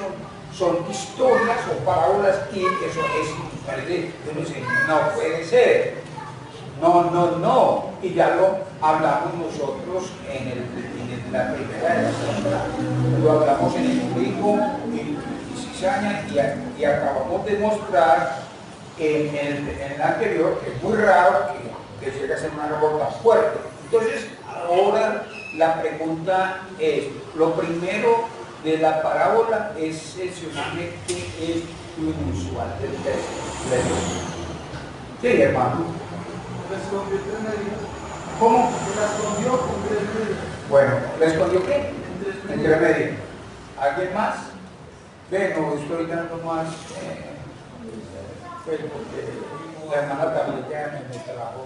son historias o parábolas y eso es inusual. No puede ser. No. Y ya lo hablamos nosotros en la primera de la segunda. Lo hablamos en el público y cizaña y acabamos de mostrar en el anterior, que es muy raro que llegue a ser una árbol tan fuerte. Entonces, ahora la pregunta es, lo primero de la parábola es seleccionarme qué es lo inusual del texto. Sí, hermano. ¿Cómo? La escondió con 3 medios. Bueno, ¿le escondió qué? Entre medio. ¿Alguien más? No, estoy dando más, pues porque la hermana también ya me trajo.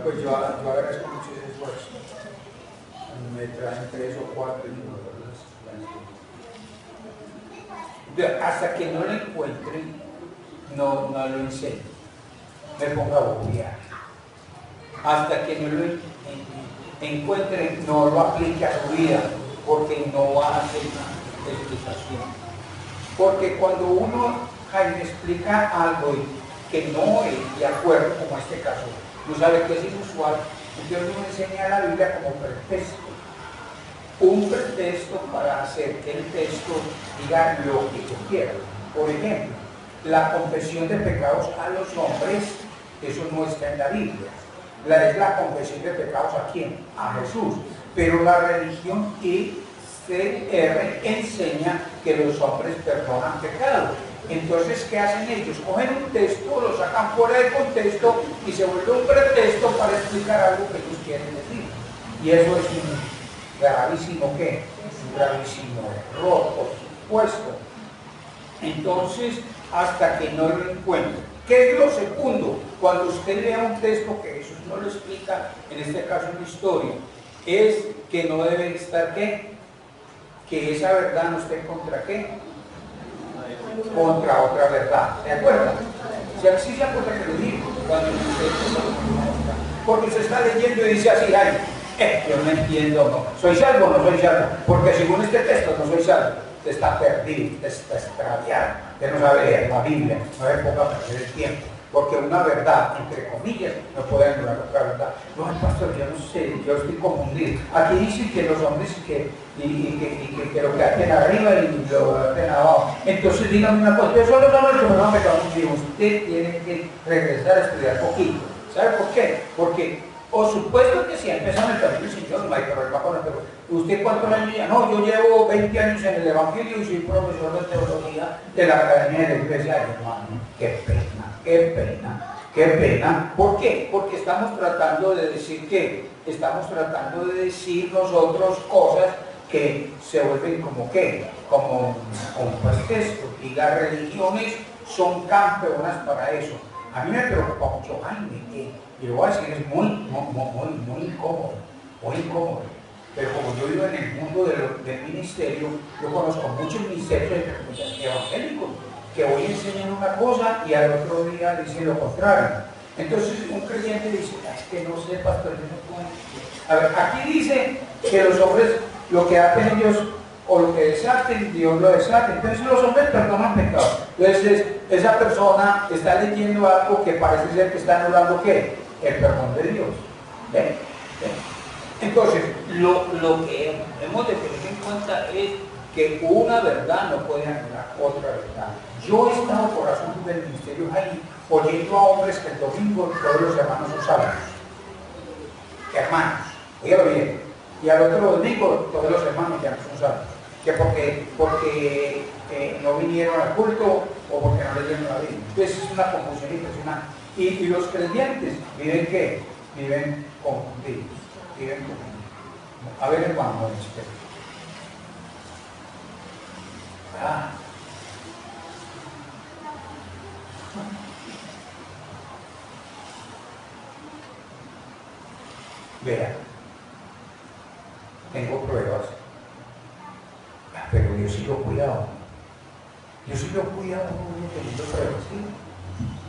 Pues yo agradezco mucho ese esfuerzo. Me traen 3 o 4 y hasta que no lo encuentren, no lo enseño. Me ponga a bobear. Hasta que no lo encuentren, no lo aplique a su vida, porque no va a hacer una explicación. Porque cuando uno, Jaime, explica algo que no es de acuerdo, como este caso, no sabe qué es inusual, Dios nos enseña la Biblia como pretexto. Un pretexto para hacer que el texto diga lo que yo quiera. Por ejemplo, la confesión de pecados a los hombres, eso no está en la Biblia. Es la confesión de pecados ¿a quién? A Jesús. Pero la religión ICR enseña que los hombres perdonan pecados. Entonces, ¿qué hacen ellos? Cogen un texto, lo sacan fuera de contexto y se vuelve un pretexto para explicar algo que ellos quieren decir. Y eso es un gravísimo ¿qué? Un gravísimo error, por supuesto. Entonces, hasta que no lo encuentre. ¿Qué es lo segundo? Cuando usted lea un texto que Jesús no lo explica, en este caso una historia, es que no debe estar ¿qué? Que esa verdad no esté contra ¿qué? Contra otra verdad. ¿De acuerdo? Si así se acuerda que lo digo, cuando usted porque se está leyendo y dice así, ay, Yo no entiendo, no. ¿Soy salvo o no soy salvo? Porque según este texto no soy salvo. Usted está perdido, usted está extraviado, usted no sabe leer la Biblia, no le ponga a perder el tiempo. Porque una verdad, entre comillas, no puede anular otra verdad. No, pastor, yo no sé, yo estoy confundido. Aquí dicen que los hombres que lo que hacen arriba y lo que hacen abajo. Entonces díganme una cosa, yo solo no lo que me van a pegar un día. Usted tiene que regresar a estudiar poquito. ¿Sabe por qué? Porque, por supuesto que si empiezan el camino del Señor, no hay problema con el pero ¿usted cuántos años ya? No, yo llevo 20 años en el Evangelio y soy profesor de teología de la Academia de la Iglesia. Ay, hermano, qué pena, qué pena, qué pena. ¿Por qué? Porque estamos tratando de decir ¿qué? Estamos tratando de decir nosotros cosas que se vuelven como ¿qué? Como pues esto. Y las religiones son campeonas para eso. A mí me preocupa mucho Jaime, que y lo voy a decir, es muy incómodo, muy incómodo. Pero como yo vivo en el mundo del ministerio, yo conozco muchos ministerios evangélicos que hoy enseñan una cosa y al otro día dicen lo contrario. Entonces un creyente dice, es que no sé, pastor, yo no puedo. A ver, aquí dice que los hombres, lo que hacen ellos, o lo que desaten, Dios lo desate. Entonces los hombres perdonan pecados. Entonces esa persona está leyendo algo que parece ser que está anulando ¿qué? El perdón de Dios. ¿Ven? Entonces, lo que hemos de tener en cuenta es que una verdad no puede anular otra verdad. Yo he estado por asuntos del ministerio ahí, oyendo a hombres que el domingo todos los hermanos son salvos. Hermanos, oígalo bien. Y al otro domingo todos los hermanos ya no son salvos. Que porque no vinieron al culto o porque no leyeron la Biblia. Entonces es una confusión impresionante. Y los creyentes viven ¿qué? Viven confundidos. Viven confundidos. A ver, hermano, vea, tengo pruebas, pero yo sigo cuidado. Yo sigo cuidado teniendo pruebas, ¿sí?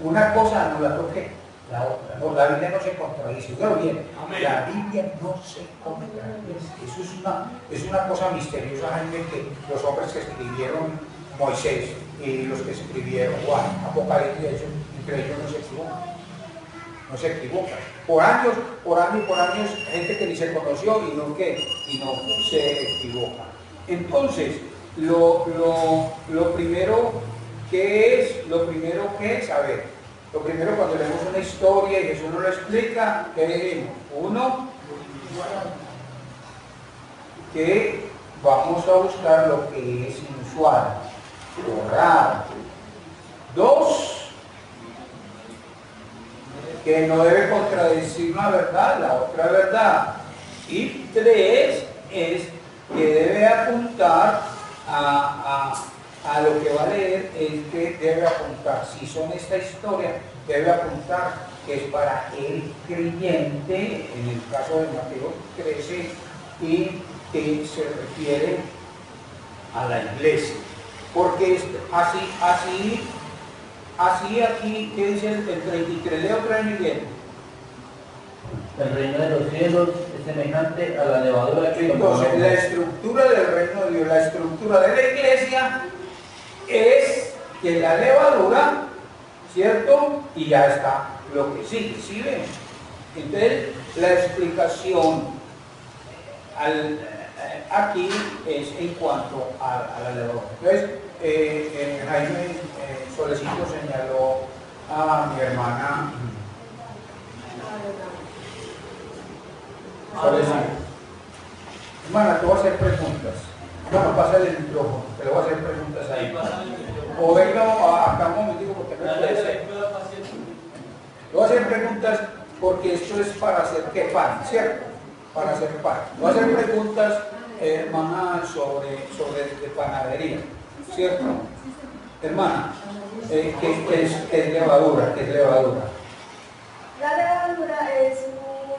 Una cosa no la toque, la otra. No, la Biblia no se contradice. Pero bien, amén. La Biblia no se contradice. Eso es una cosa misteriosa, Jaime, que los hombres que escribieron Moisés y los que escribieron Juan, Apocalipsis, entre ellos no se equivocan. No se equivocan. Por años, gente que ni se conoció y no se equivoca. Entonces, lo primero que es, a ver, lo primero cuando leemos una historia y Jesús nos lo explica, ¿qué decimos? Uno, que vamos a buscar lo que es inusual, lo raro. Dos, que no debe contradecir una verdad, la otra verdad. Y tres, es que debe apuntar a lo que va a leer, es que debe apuntar, si son esta historia, debe apuntar que es para el creyente, en el caso de Mateo 13, y que se refiere a la iglesia. Porque así aquí, ¿qué dice el 33? Leo otra vez bien. El reino de los cielos es semejante a la levadura que... Entonces, la estructura del reino de Dios, la estructura de la iglesia es que la levadura, ¿cierto? Y ya está lo que sigue, ¿sí ven? Entonces, la explicación aquí es en cuanto a la levadura. Entonces, Jaime Solecito señaló a mi hermana Solecito. Hermana, te voy a hacer preguntas. Bueno, pásale el micrófono, te le voy a hacer preguntas ahí. O venga acá un momentico porque no puede ser. Le voy a hacer preguntas porque esto es para hacer ¿qué? Pan, ¿cierto? Para hacer pan. Voy a hacer preguntas, hermana, sobre de panadería, ¿cierto? Hermana, ¿qué es levadura? ¿Qué es levadura? La levadura es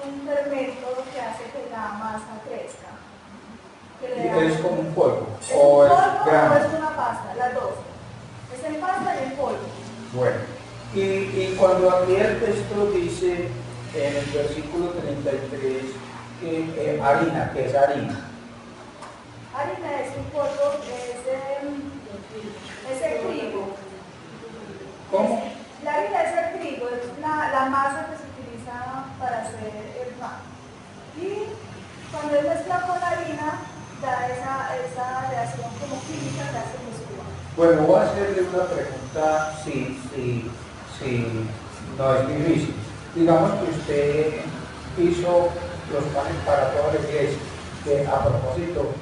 un fermento que hace que la masa crezca. ¿Es como un polvo? ¿Es ¿O un es polvo grano? o es una pasta? Las dos. Es en pasta y en polvo. Bueno, y cuando aquí el texto dice en el versículo 33 harina, ¿qué es harina? Harina es un polvo, es el trigo. ¿Cómo? La harina es el trigo, es la masa que se utiliza para hacer el pan. Y cuando es mezclado con la harina, da esa reacción como química que hace mezcla. Bueno, voy a hacerle una pregunta, si no es difícil. Digamos que usted hizo los panes para toda la iglesia, que a propósito,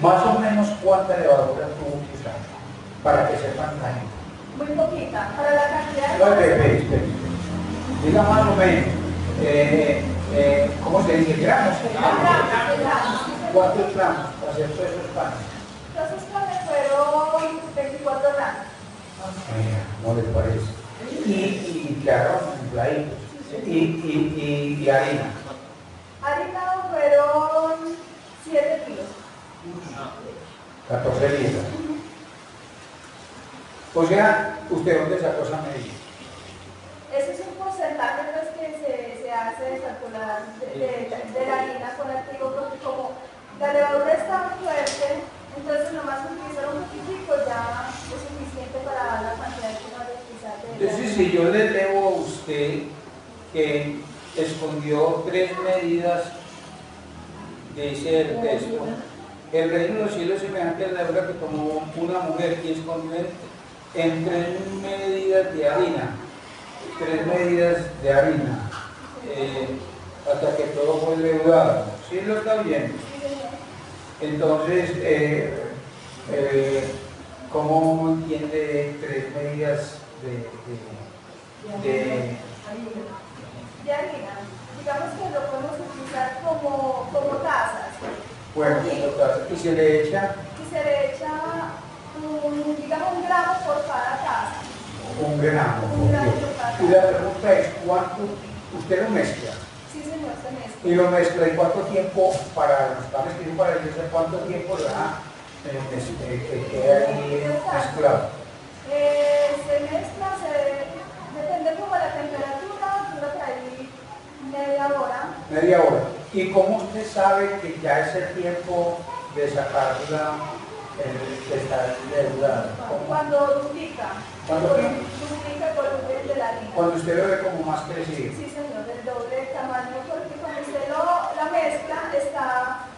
más o menos cuánta levadura tuvo que usar para que sepan la gente. Muy poquita, para la cantidad de... No, espere. Diga más o menos, ¿cómo se dice? ¿Gramos? ¿Cuántos gramos para hacer todos esos panes? Esos panes fueron 24 gramos. No les parece. Y claro, infladitos. Y harina. Harina fueron 7 kilos. 14 libras. O sea, ¿usted dónde sacó esa medida? Ese es un porcentaje pues, que se hace de calcular de la harina con el trigo, porque como la levadura está muy fuerte, entonces nomás utilizar un poquitico ya es suficiente para la cantidad que va a utilizar. Entonces, si yo le debo a usted que escondió 3 medidas, dice el texto, el reino de los cielos es semejante a la levadura que tomó una mujer y escondió en 3 medidas de harina. 3 medidas de harina, hasta que todo fue leudado. ¿Sí lo está viendo? Entonces, ¿cómo uno entiende 3 medidas de harina? Digamos que lo podemos utilizar como tazas. Bueno, y se le echa Y se le echa, digamos, 1 gramo por cada taza. 1 gramo. Un gramo por cada Y la taza. pregunta es, ¿cuánto usted lo mezcla? Sí, señor, se mezcla. Y lo mezcla, ¿y cuánto tiempo para los panes que para la iglesia, cuánto tiempo le da que quede ahí mezclado? Se mezcla, depende como la temperatura, dura por ahí media hora. Media hora. ¿Y cómo usted sabe que ya es el tiempo de sacarla, de estar leudada? Cuando duplica. ¿Cuándo qué? Duplica el volumen de la harina. Cuando usted lo ve como más crecido. Sí, señor, del doble de tamaño, porque cuando usted la mezcla está,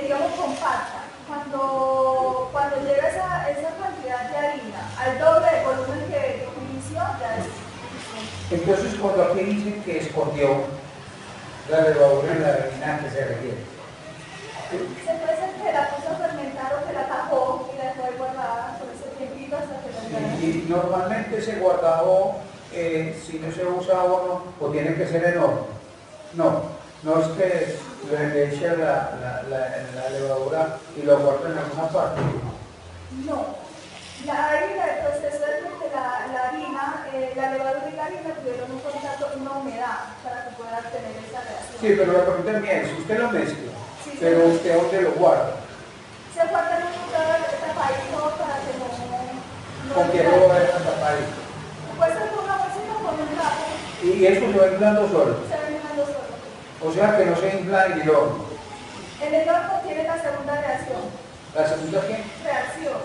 digamos, compacta. Cuando llega esa cantidad de harina al doble del volumen que inició, ya es suficiente. Entonces, cuando aquí dicen que escondió la levadura en la harina, ¿a qué se refiere? Se puede ser que la puso a fermentar o que la tapó y la dejó ahí guardada por ese tiempito hasta que la Y normalmente ese guardado, si no se usa abono, o tiene que ser enorme. No es que le eche la levadura y lo guarda en alguna parte. No. La harina, el proceso es que la harina, la levadura y la harina tuvieron un contacto, una humedad para que pueda tener esa reacción. Sí, pero la pregunta mía es, si usted lo mezcla, Sí, pero sí. usted ¿dónde lo guarda? Se guarda en un lugar tapadito para que no ¿Con qué lo va a dejar tapadito? puede ser con una bolsita o con un trapo, Y eso se va inflando solo. se va llenando solo. O sea que no se infla en el horno. En el horno tiene la segunda reacción. ¿La segunda qué? Reacción.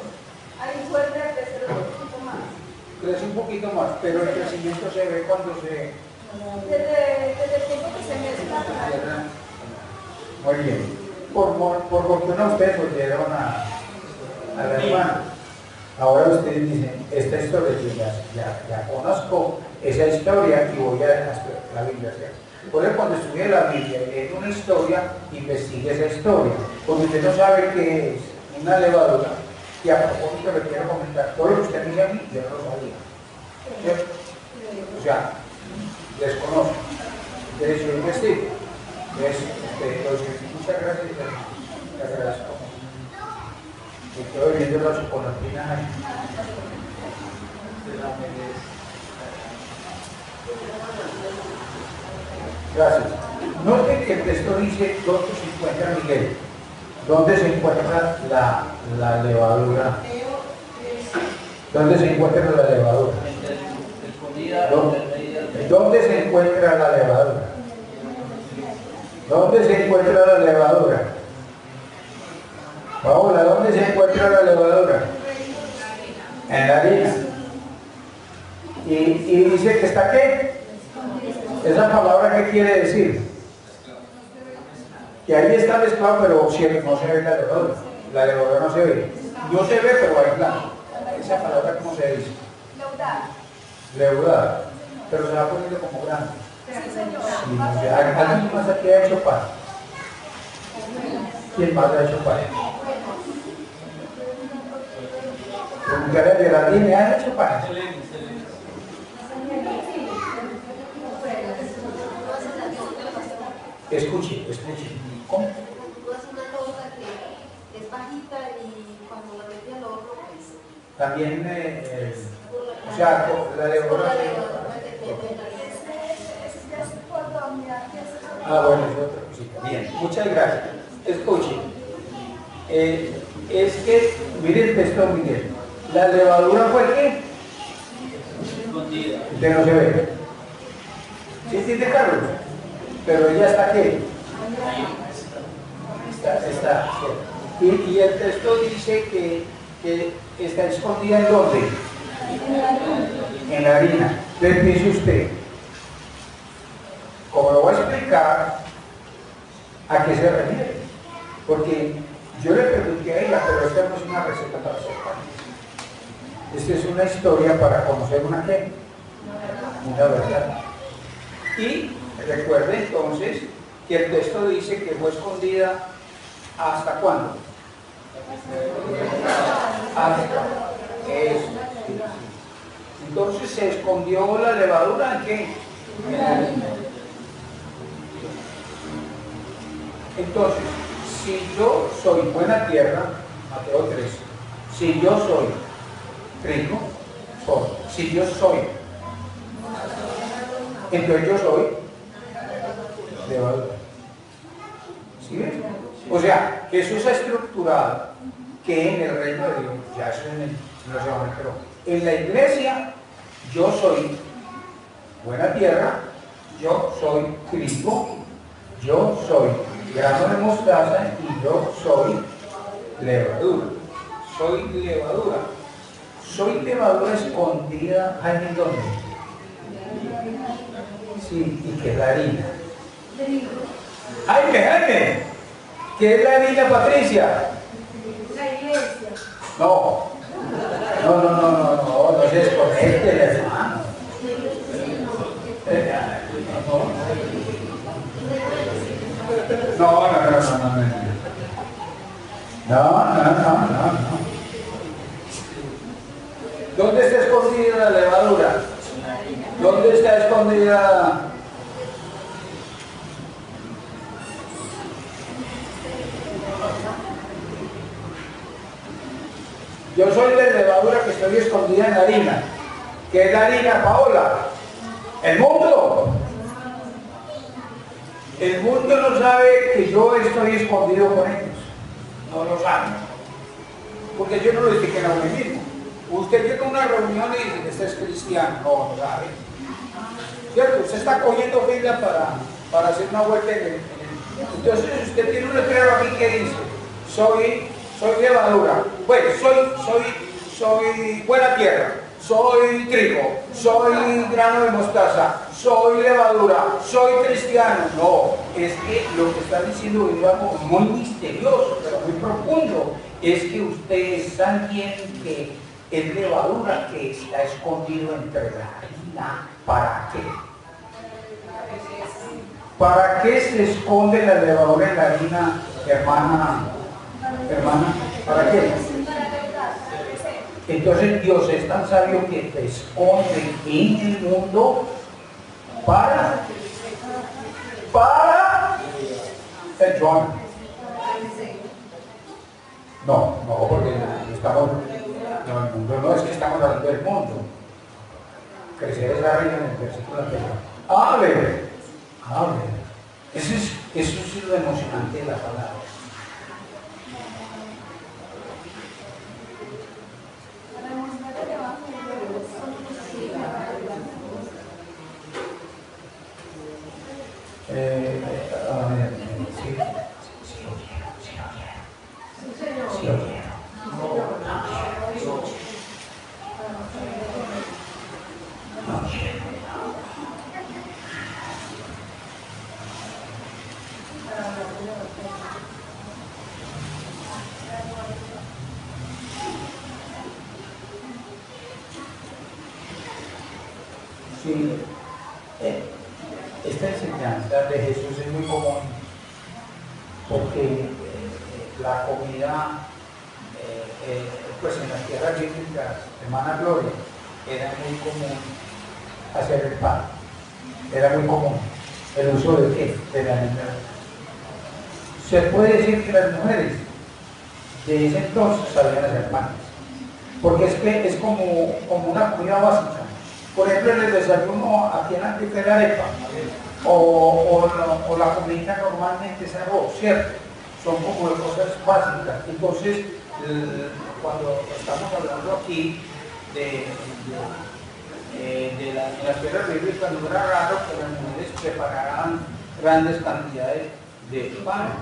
Ahí vuelve a crecer un poquito más. Crece un poquito más, pero el crecimiento se ve cuando se Desde el tiempo que se mezcla con la cierra. Muy bien. Por fortuna ustedes oyeron a la hermana. Ahora ustedes dicen, esta historia yo ya conozco esa historia y voy a la Biblia. Por eso cuando estudie la Biblia y lee una historia, investigue esa historia. Porque usted no sabe qué es una levadura. Y a propósito le quiero comentar, todo lo que usted me dice a mí, yo no lo sabía. ¿Cierto? O sea, desconozco. Entonces yo investigo. Muchas gracias. Le agradezco. Estoy viendo la chocolatina ahí. Gracias. Note que el texto dice dónde se encuentra Miguel. ¿Dónde se encuentra la levadura? ¿Dónde se encuentra la levadura? Escondida, ¿Dónde se encuentra la levadura? ¿Dónde se encuentra la levadura? Paola, ¿dónde se encuentra la levadura? En la harina. ¿Y dice que está qué? ¿Esa palabra qué quiere decir? Que ahí está mezclado, pero no se ve la levadura. La levadura no se ve. No se ve, pero ahí está. Esa palabra, ¿cómo se dice? Leudar. Pero se va poniendo como grande. Sí, ¿alguien más aquí ha hecho pan? ¿Quién más ha hecho pan? Los mujeres de la línea han hecho pan. Escuche. ¿Cómo? Tú haces una losa que es bajita y cuando la metes al horno, pues. También, o sea, la levadura. Bueno, es otra cosita. Bien, muchas gracias. Escuche. Es que, mire el texto, Miguel. La levadura fue qué? Escondida. Que no se ve. ¿Sí entiende, Carlos? Pero ella está qué? Está. Y el texto dice que está escondida ¿en dónde? En la harina. Entonces dice usted, como lo voy a explicar, ¿a qué se refiere? Porque yo le pregunté a ella, pero esta no es una receta para hacer pan. Esta es una historia para conocer una qué, una verdad. Y recuerde entonces que el texto dice que fue escondida ¿hasta cuándo? Hasta eso. Entonces se escondió la levadura ¿en qué? En la harina. Entonces, si yo soy buena tierra, Mateo 3, si yo soy trigo, si yo soy, entonces yo soy levadura. ¿Sí ves? O sea, Jesús ha estructurado que en el reino de Dios, ya eso pero en la iglesia yo soy buena tierra, yo soy trigo, yo soy grano de mostaza y yo soy levadura. Soy levadura. Soy levadura escondida, ¿en dónde? Sí, y que es la harina. Jaime, ¿qué es la harina, Patricia? La iglesia. No se desconecte el hermano. No. ¿Dónde está escondida la levadura? ¿Dónde está escondida? Yo soy la levadura que estoy escondida en la harina. ¿Qué es la harina, Paola? El mundo. El mundo no sabe que yo estoy escondido con ellos. No lo sabe. Porque yo no lo dije que era uno mismo. Usted llega a una reunión y dice que usted es cristiano. No lo sabe. ¿Cierto? Usted está cogiendo fila para hacer una vuelta en el... Entonces usted tiene un letrero aquí que dice, soy levadura. Pues soy buena tierra. Soy trigo, soy grano de mostaza, soy levadura, soy cristiano. No, es que lo que está diciendo es algo muy misterioso, pero muy profundo. Es que usted es alguien que es levadura, que está escondido entre la harina. ¿Para qué? ¿Para qué se esconde la levadura en la harina, hermana? ¿Para qué? Entonces Dios es tan sabio que te esconde en el mundo para el John. No, porque estamos, no, el mundo no es que estamos hablando del mundo. Crecer es la reina en el versículo anterior. ¡Hable! Eso es lo emocionante de la palabra. A ver. Sí, esta enseñanza de Jesús es muy común porque la comida, pues en las tierras bíblicas, hermana Gloria, era muy común hacer el pan, era muy común el uso de qué, de la harina. Se puede decir que las mujeres de ese entonces sabían hacer panes, porque es como una comida básica. Por ejemplo, en el desayuno aquí en Antioquia era arepa, o la comida normalmente es arroz, ¿cierto? Son como cosas básicas. Entonces, cuando estamos hablando aquí de las tierras bíblicas, no era raro que las mujeres prepararan grandes cantidades de pan,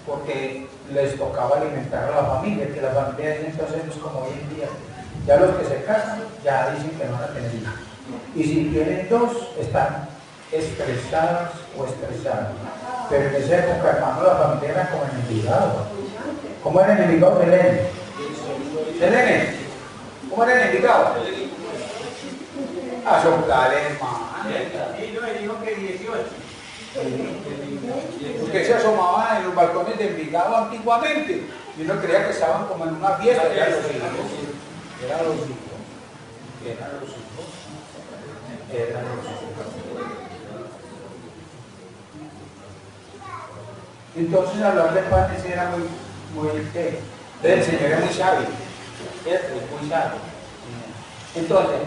porque les tocaba alimentar a la familia, que la familia de entonces no es como hoy en día. Ya los que se casan ya dicen que no van a tener hijos. Y si tienen dos, están estresadas o estresadas. Pero en esa época, hermano, la familia era como enemigados. ¿Cómo era enemigados de Lenin? ¿De Lenin? ¿Cómo era enemigados? A soplar, hermano. Y no me dijo que 18. Porque se asomaban en los balcones de Envigado antiguamente y uno creía que estaban como en una fiesta. Eran los hijos. Eran los hijos. Eran los hijos. Eran los hijos. Entonces hablar de panes era muy el Señor era muy sabio. Es muy sabio. Entonces,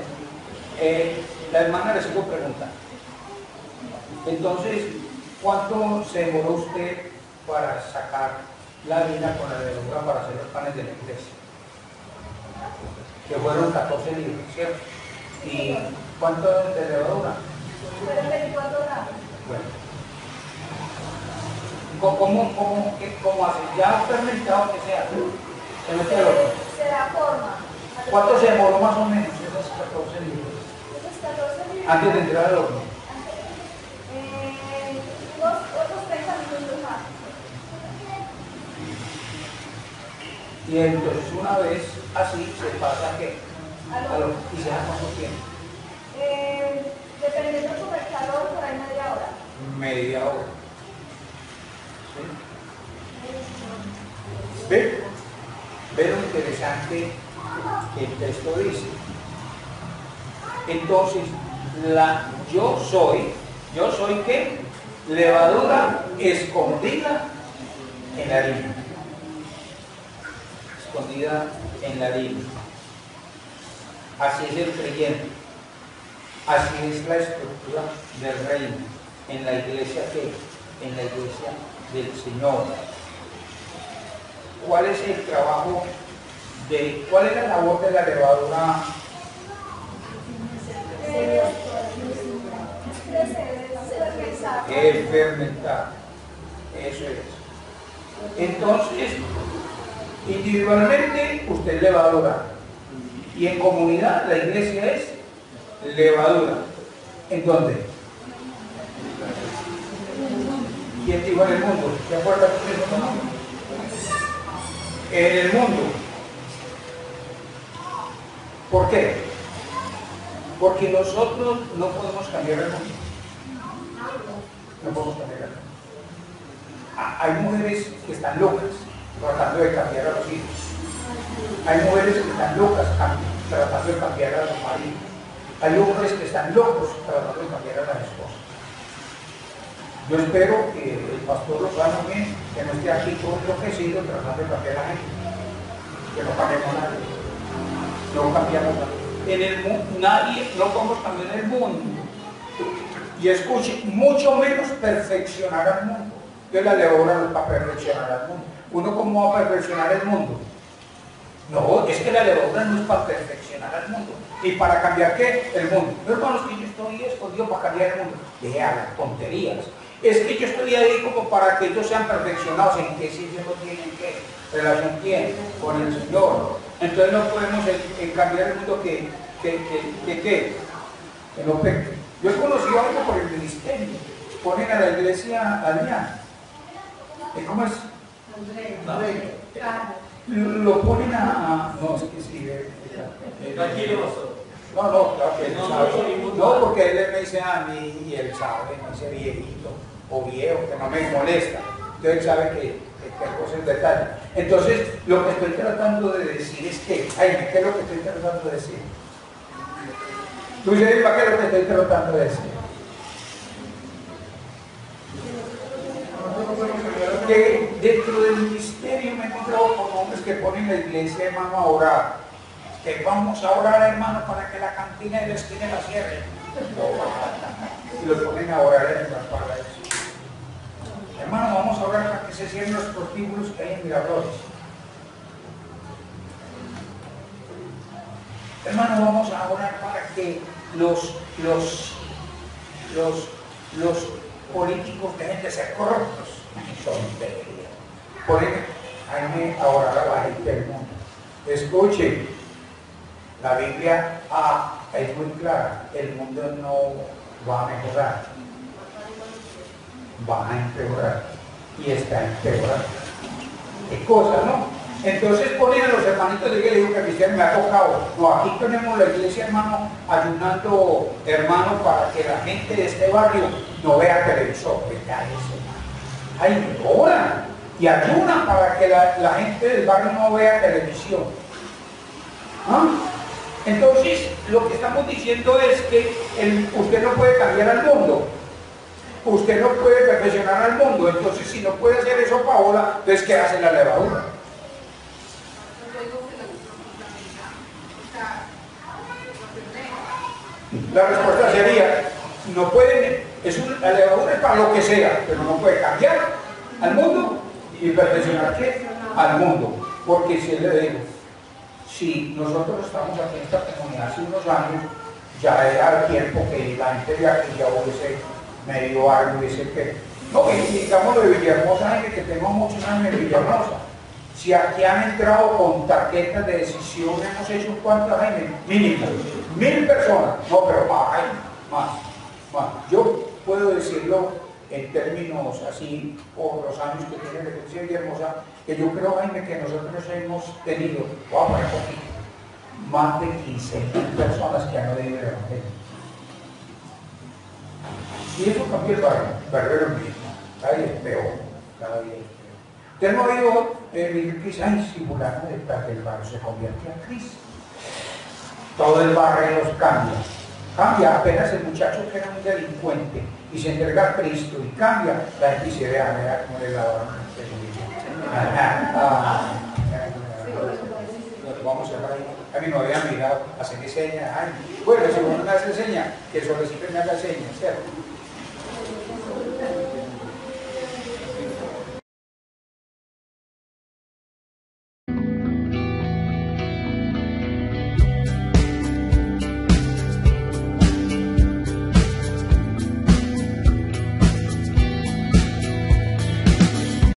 la hermana le sigo preguntando. Entonces, ¿cuánto se demoró usted para sacar la harina con la levadura para hacer los panes de la iglesia? Que fueron 14 libras, ¿cierto? ¿Y cuánto de levadura? 24 gramos. Bueno. ¿Cómo hace? ¿Ya fermentado que sea? ¿Se mete al horno? Se da forma. ¿Cuánto se demoró más o menos esas 14 libras? Esos 14 libras. Antes de entrar al horno. Otros 30 minutos más. Y entonces una vez así se pasa ¿qué? Al horno. ¿Y se da cuánto tiempo? Dependiendo sobre el calor, por ahí media hora. Media hora. ¿Sí? ¿Ve lo interesante que el texto dice? Entonces, yo soy ¿qué? Levadura escondida en la harina. Escondida en la harina. Así es el creyente. Así es la estructura del reino. En la iglesia ¿qué? En la iglesia del Señor. ¿Cuál es el trabajo cuál es la labor de la levadura? El fermentar. Eso es. Entonces, individualmente usted es levadura. Y en comunidad la iglesia es levadura. ¿En dónde? ¿Quién dijo en el mundo? ¿Se acuerdan que es el mundo? En el mundo. ¿Por qué? Porque nosotros no podemos cambiar el mundo. No podemos cambiar el mundo. Hay mujeres que están locas tratando de cambiar a los hijos. Hay mujeres que están locas tratando de cambiar a los maridos. Hay hombres que están locos tratando de cambiar a las esposas. Yo espero que el pastor lo sabe muy bien, que no esté aquí todo enloquecido tratando de cambiar a la gente. Que no cambiemos nada. No cambiamos nada. En el mundo, nadie, no podemos cambiar el mundo. Y escuche, mucho menos perfeccionar al mundo. Yo la levadura no es para perfeccionar al mundo. ¿Uno cómo va a perfeccionar el mundo? No, es que la levadura no es para perfeccionar al mundo. ¿Y para cambiar qué? El mundo. No, hermanos, que yo estoy escondido para cambiar el mundo. Deje hablar tonterías. Es que yo estoy ahí como para que ellos sean perfeccionados. ¿En qué sitio no tienen qué? ¿Relación quién? Con el Señor. Entonces no podemos cambiar el mundo que no peque. Yo he conocido algo por el ministerio. Ponen a la iglesia Adrián. ¿Cómo es? Lo ponen no, es que sí. Tranquilo, pastor. No, no, claro que él No, sabe. no sonimos No, mal. porque él me dice a mí y él sabe, me dice viejito o viejo, que no me molesta. Entonces él sabe que cosas es detalle. Entonces, lo que estoy tratando de decir es que, Jaime, ¿qué es lo que estoy tratando de decir? Tú dices, ¿qué es lo que estoy tratando de decir? Que dentro del ministerio me he encontrado con hombres que ponen la iglesia, hermano, a orar. Que vamos a orar, hermano, para que la cantina de la esquina la cierre. Y los ponen a orar en las palabras. Hermano, vamos a orar para que se cierren los prostíbulos que hay en Miraflores. Hermano, vamos a orar para que los políticos dejen de ser corruptos. Tontería. Ponen a orar a la gente del mundo. Escuchen, la Biblia es muy clara, el mundo no va a mejorar, va a empeorar y está empeorando. ¿Qué cosa, no? Entonces ponen a los hermanitos de iglesia, digo que a Cristiano me ha tocado. No, aquí tenemos la iglesia, hermano, ayunando, hermano, para que la gente de este barrio no vea televisor. Ay, oran y ayunan para que la gente del barrio no vea televisión. ¿Ah? Entonces, lo que estamos diciendo es que usted no puede cambiar al mundo. Usted no puede perfeccionar al mundo. Entonces, si no puede hacer eso Paola, entonces ¿qué hace la levadura? La respuesta sería, no pueden, la levadura es para lo que sea, pero no puede cambiar al mundo y perfeccionar ¿qué? Al mundo. Porque si le digo, si nosotros estamos aquí en esta comunidad hace unos años, ya era el tiempo que la gente de aquí ya hubiese medio algo, hubiese que... No, y digamos lo de Villahermosa, que tengo muchos años en Villahermosa. Si aquí han entrado con tarjetas de decisión, hemos hecho cuántas, Jaime, mínimo, 1000 personas, no, pero más, Jaime, más. Yo puedo decirlo en términos así, por los años que tiene la iglesia de Villahermosa, que yo creo, Jaime, que nosotros hemos tenido, voy a poner poquito, más de 15.000 personas que han oído el evangelio. Y eso cambió el barrio es lo mismo, cada día es peor, cada día es peor. Usted no ha oído Cristo, ay, si fulano del barrio se convierte a Cristo. Todo el barrio los cambia, apenas el muchacho que era un delincuente y se entrega a Cristo y cambia, la gente dice, vea cómo le lavaron vamos a ver, a mí no había mirado, hacerle señas, bueno, si uno me hace señas, que el solecito me haga señas, ¿cierto?